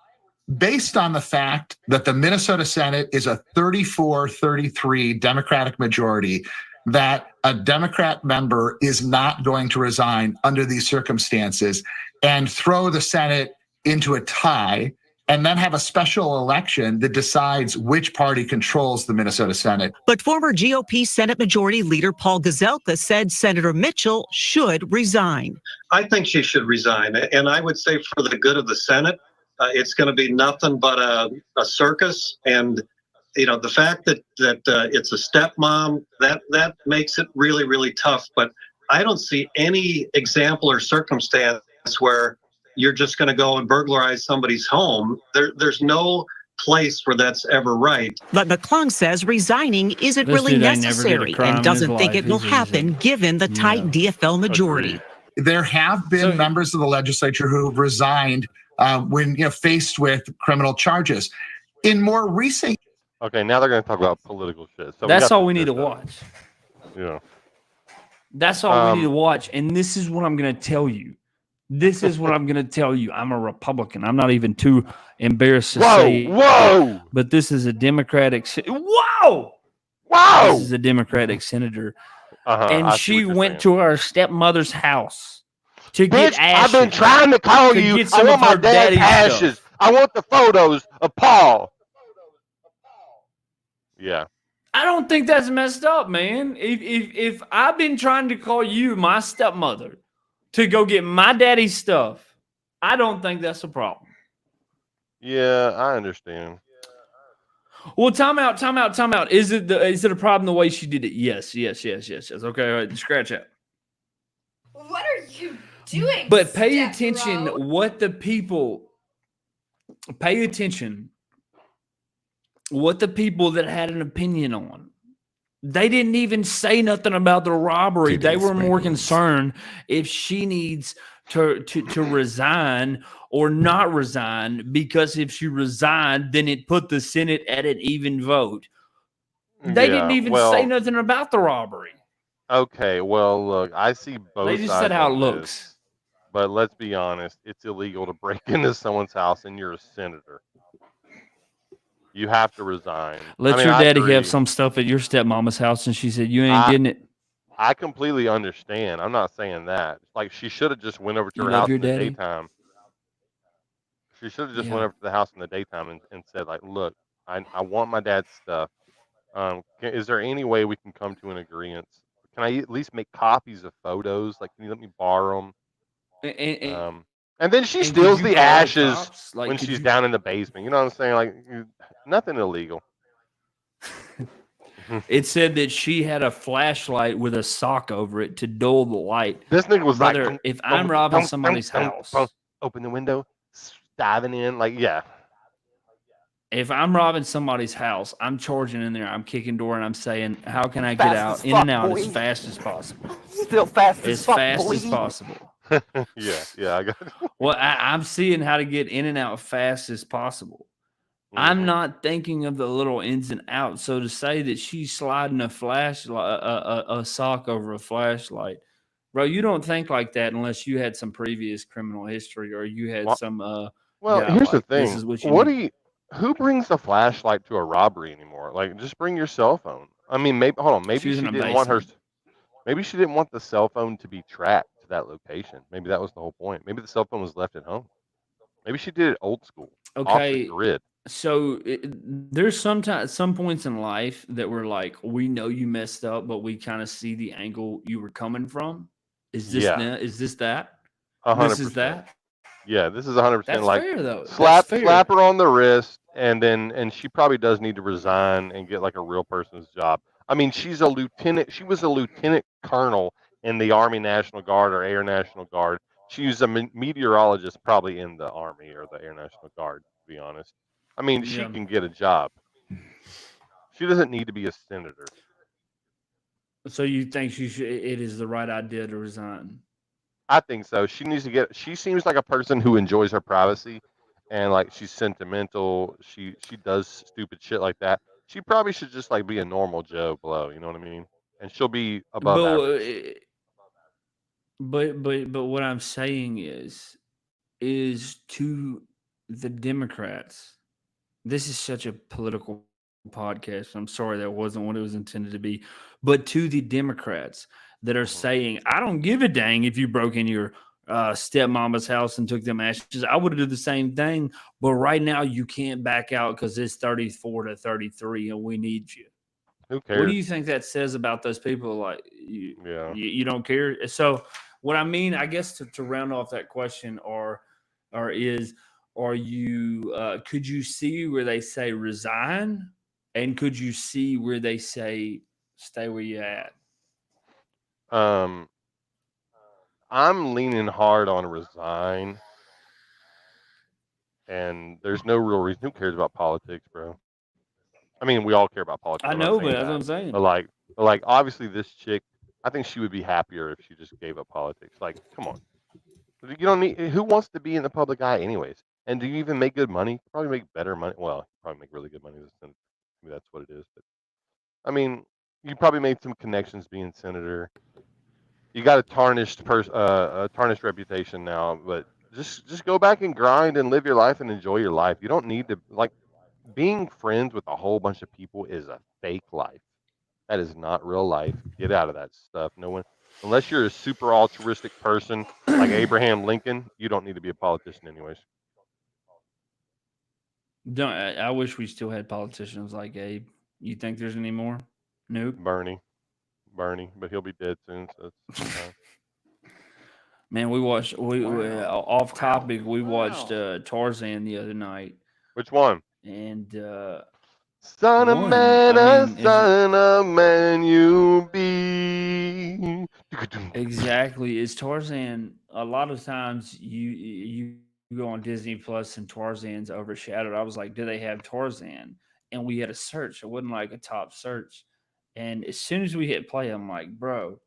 based on the fact that the Minnesota Senate is a 34-33 Democratic majority, that a Democrat member is not going to resign under these circumstances and throw the Senate into a tie and then have a special election that decides which party controls the Minnesota Senate. But former GOP Senate Majority Leader Paul Gazelka said Senator Mitchell should resign. I think she should resign. And I would say for the good of the Senate, it's going to be nothing but a circus. And, you know, the fact that it's a stepmom, that makes it really, really tough. But I don't see any example or circumstance where you're just going to go and burglarize somebody's home. There's no place where that's ever right. But McClung says resigning isn't This really dude ain't never did a necessary crime in and his doesn't think life. it will He's happen given the tight DFL majority. Agreed. There have been So- members of the legislature who have resigned when faced with criminal charges. In more recent Okay, now they're going to talk about political shit. So That's got all the we need to gist of it. watch. Yeah. That's all we need to watch. And this is what I'm going to tell you. This is what I'm going to tell you. I'm a Republican. I'm not even too embarrassed to Whoa, say it, whoa, but this is a Democratic. Whoa! This is whoa. a Democratic senator, and I see she what you're went saying. to her stepmother's house to get Bitch, I've been ashes, trying to call to you. get I some of want my her dad's daddy's ashes. stuff. I want the photos of Paul. Yeah. I don't think that's messed up, man. If I've been trying to call you, my stepmother, to go get my daddy's stuff, I don't think that's a problem. Yeah, I understand. Well, time out. Is it a problem the way she did it? Yes. Okay, all right, scratch that. What are you doing? But pay step attention bro? what the people pay attention what the people that had an opinion on. They didn't even say nothing about the robbery. They were more concerned if she needs to resign or not resign, because if she resigned, then it put the Senate at an even vote. They didn't Yeah, even say well, nothing about the robbery. okay. Well, look, I see They both just said sides how it on looks. this, but let's be honest. It's illegal to break into someone's house and you're a senator. You have to resign. I Let mean, your I daddy have agree. some stuff at your stepmama's house, and she said you ain't I getting it. I completely understand. I'm not saying that. Like she should have just went over to You her love house your in the daddy. daytime. She should have just went Yeah. over to the house in the daytime and said like, "Look, I want my dad's stuff. Is there any way we can come to an agreement? Can I at least make copies of photos? Like, can you let me borrow them?" And, and, And then she and could steals you the call the ashes cops? Like, when could she's you? down in the basement. You know what I'm saying? Like, nothing illegal. It said that she had a flashlight with a sock over it to dull the light. This nigga was like, Brother, if I'm robbing somebody's house, open the window, diving in. Like, yeah. if I'm robbing somebody's house, I'm charging in there, I'm kicking door, and I'm saying, how can I get out in and out as fast as possible? Still fast As fast as possible. Yeah, I got it. Well, I'm seeing how to get in and out fast as possible. I'm not thinking of the little ins and outs. So to say that she's sliding a flashlight, a sock over a flashlight, bro, you don't think like that unless you had some previous criminal history or you had Well, some well, guy here's the like this thing. is what you What do need. you? Who brings a flashlight to a robbery anymore? Like, just bring your cell phone. I mean, maybe hold on. She Maybe was in she a didn't want her. basement. Maybe she didn't want the cell phone to be tracked to that location. Maybe that was the whole point. Maybe the cell phone was left at home. Maybe she did it old school, off the Okay, grid. so there's sometimes some points in life that we're like, we know you messed up, but we kind of see the angle you were coming from. Is this Yeah, that? Is this that? This is 100%. that? Yeah, this is 100% That's like fair though. That's slap fair. her on the wrist, and she probably does need to resign and get like a real person's job. I mean, she's a lieutenant. She was a lieutenant colonel in the Army National Guard or Air National Guard. She was a meteorologist, probably in the Army or the Air National Guard. To be honest, I mean, she Yeah. can get a job. She doesn't need to be a senator. So you think she should? It is the right idea to resign. I think so. She needs to get. She seems like a person who enjoys her privacy, and like she's sentimental. She does stupid shit like that. She probably should just like be a normal Joe Blow. You know what I mean? And she'll be above But average. but what I'm saying is to the Democrats. This is such a political podcast. I'm sorry that wasn't what it was intended to be. But to the Democrats that are Mhm. saying, I don't give a dang if you broke in your stepmama's house and took them ashes. I would have done the same thing. But right now you can't back out because it's 34-33 and we need you. Who What do cares? you think that says about those people? Like Yeah. you don't care. So what I mean, I guess to round off that question, or is, are you? Could you see where they say resign, and could you see where they say stay where you at? Um, I'm leaning hard on resign, and there's no real reason. Who cares about politics, bro? I mean, we all care about politics. I I'm not know, but saying that's what that, I'm saying. but like, obviously, this chick, I think she would be happier if she just gave up politics. Like, come on, you don't need. Who wants to be in the public eye, anyways? And do you even make good money? Probably make better money. Well, probably make really good money. Maybe that's what it is. But I mean, you probably made some connections being senator. You got a tarnished reputation now, but just go back and grind and live your life and enjoy your life. You don't need to like being friends with a whole bunch of people is a fake life. That is not real life. Get out of that stuff. No one, unless you're a super altruistic person like Abraham Lincoln, you don't need to be a politician anyways. Don't I wish we still had politicians like Abe. You think there's any more? Nope. Bernie, but he'll be dead soon, so it's fine. Man, we watched. Off topic. We watched Tarzan the other night, Which one? and Son of one. I man, a mean, son of man, you be. exactly. Is Tarzan? A lot of times you go on Disney Plus and Tarzan's overshadowed. I was like, do they have Tarzan? And we had a search. It wasn't like a top search. And as soon as we hit play, I'm like, bro,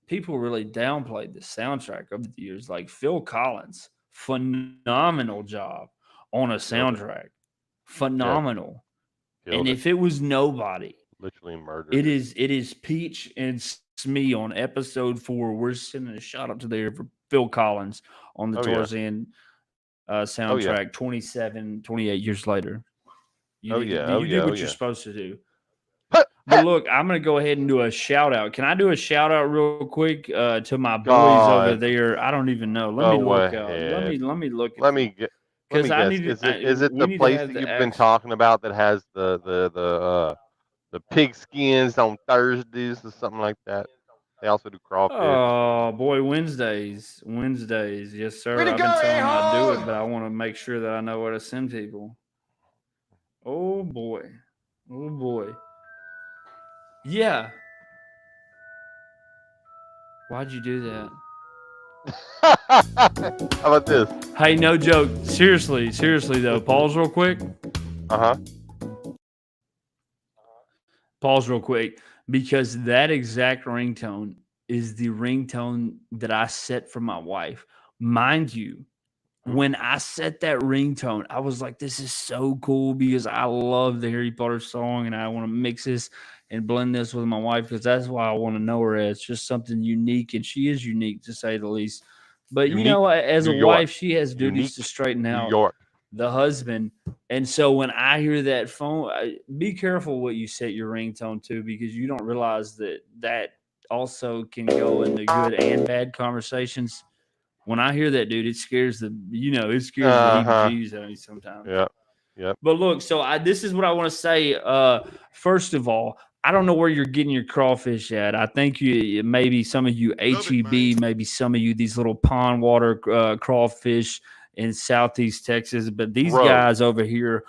people really downplayed the soundtrack over the years. Like Phil Collins, phenomenal job on a Killed it. soundtrack. Yeah, Phenomenal. And killed it. if it was nobody, Literally murdered it it. is Peach and Smee on episode 4. We're sending a shout out to there for Phil Collins on the Oh yeah. Tarzan Oh yeah. soundtrack 27, 28 years later. Oh yeah. Oh You yeah. do Oh what you're yeah. supposed to do. But look, I'm going to go ahead and do a shout out. Can I do a shout out real quick to my boys over God, there? I don't even know. Let me go look out. Let ahead. me look at Let them me get. Let because me I guess. need Is to. it is it We the need to place have that the you've been actual. talking about that has the pig skins on Thursdays or something like that? They also do crawfish. Oh boy, Wednesdays, yes Way sir. to I've go, been telling them I do it, a-hole! but I want to make sure that I know where to send people. Oh boy, oh boy, yeah. Why'd you do that? How about this? Hey, no joke. Seriously though. Pause real quick. Uh huh. Pause real quick because that exact ringtone is the ringtone that I set for my wife. Mind you, when I set that ringtone, I was like, this is so cool because I love the Harry Potter song and I want to mix this and blend this with my wife because that's why I want to know her as just something unique. And she is unique to say the least. But you Unique know, as New a York. wife, she has duties to Unique straighten New out York. the husband. And so when I hear that phone, be careful what you set your ringtone to because you don't realize that that also can go into good and bad conversations. When I hear that, dude, it scares it scares the Uh huh. heebie-jeebies out of me sometimes. Yep. Yep. But look, so this is what I want to say. First of all, I don't know where you're getting your crawfish at. I think maybe some of you HEB, maybe some of you these little pond water crawfish in Southeast Texas, but these Gross. guys over here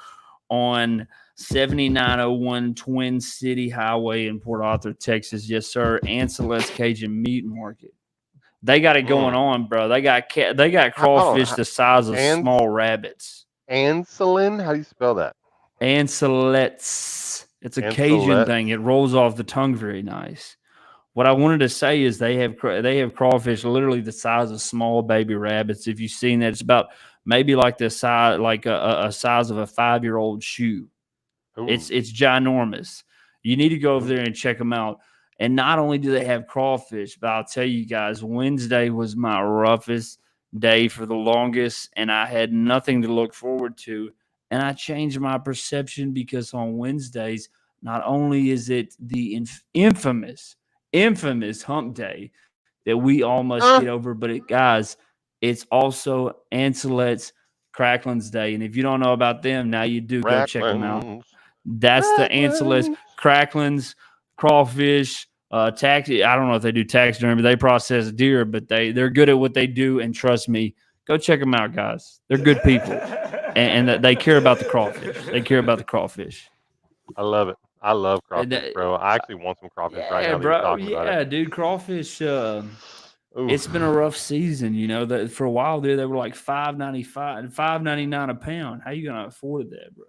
on 7901 Twin City Highway in Port Arthur, Texas, yes sir, Ancelet's Cajun Meat Market. They got it going on, bro. They got crawfish the size of small rabbits. Anselin? How do you spell that? Ancelets. It's a Cajun thing. It rolls off the tongue very nice. What I wanted to say is they have crawfish literally the size of small baby rabbits. If you've seen that, it's about maybe like the size like a size of a 5-year-old shoe. Ooh. It's ginormous. You need to go over there and check them out. And not only do they have crawfish, but I'll tell you guys, Wednesday was my roughest day for the longest, and I had nothing to look forward to. And I changed my perception because on Wednesdays, not only is it the infamous hump day that we all must get over, but guys, it's also Ancelet's Cracklin's Day. And if you don't know about them, now you do. Go check them out. That's the Ancelet's Cracklin's crawfish. Taxi. I don't know if they do taxidermy. They process deer, but they're good at what they do. And trust me, go check them out, guys. They're good people, and they care about the crawfish. They care about the crawfish. I love it. I love crawfish, bro. I actually want some crawfish right now. Bro. Talking about it. Dude, crawfish. It's been a rough season. You know that for a while there they were like $5.95 and $5.99 a pound. How you gonna afford that, bro?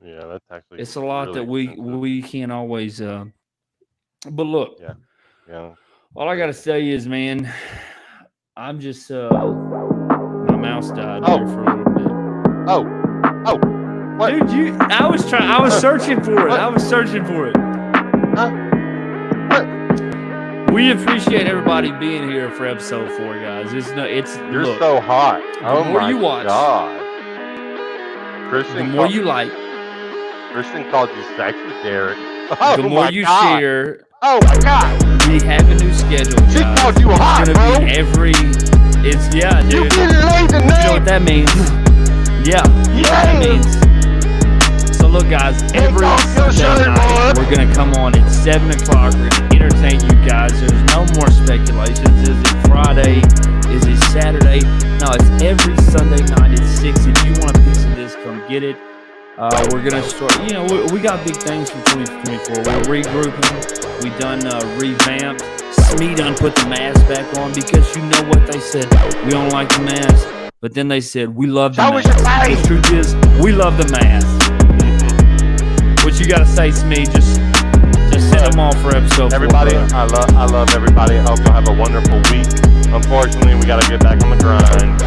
Yeah, that's actually. It's a lot really that expensive. we can't always. But look, yeah. All I gotta say is, man, I'm just my mouse died there for a little bit. Oh, what? Dude, I was searching for it. I was searching for it. We appreciate everybody being here for episode 4, guys. You're look, so hot. Oh more my you watch, god. the Christian, more you like, Christian called you sexy, Derek. Oh the more my you god. share. Oh my god. We have a new schedule, She guys. called you hot, It's gonna bro. be yeah, You dude. getting laid You know tonight? what that means? Yeah, you know what that means. So look, guys, every Sunday night we're gonna come on at 7 o'clock. We're gonna entertain you guys. There's no more speculations. Is it Friday? Is it Saturday? No, it's every Sunday night at 6. If you want a piece of this, come get it. We're gonna start. We got big things for 2024. We're regrouping. We done revamped. Smee done put the mask back on because you know what they said. We don't like the mask, but then they said we love the mask. The truth is, we love the mask. What you gotta say, Smee? Just send them all for episode 4. Everybody, I love everybody. I hope y'all have a wonderful week. Unfortunately, we gotta get back on the grind.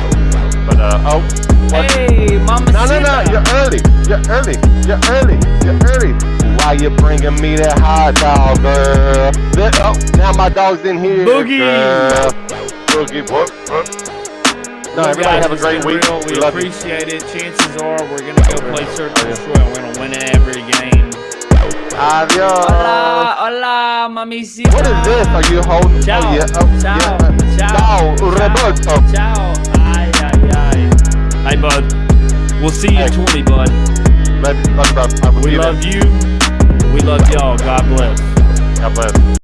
But what? Hey, Mama. No, you're early. Why you bringing me that hot dog, girl? Now my dog's in here. Boogie. Girl. Boogie. No, everybody have a great week. We love you. appreciate it. Chances are we're gonna go play Search and Destroy. We're gonna win every game. Adios. Hola, mamacita. What is this? Are you holding? Ciao. Oh, yeah. Ciao. Yeah. Ciao. Roberto. Ciao. Ay. Hey, bud. We'll see you in 20, bud. Love you, bro. We love you. We love y'all. God bless. God bless.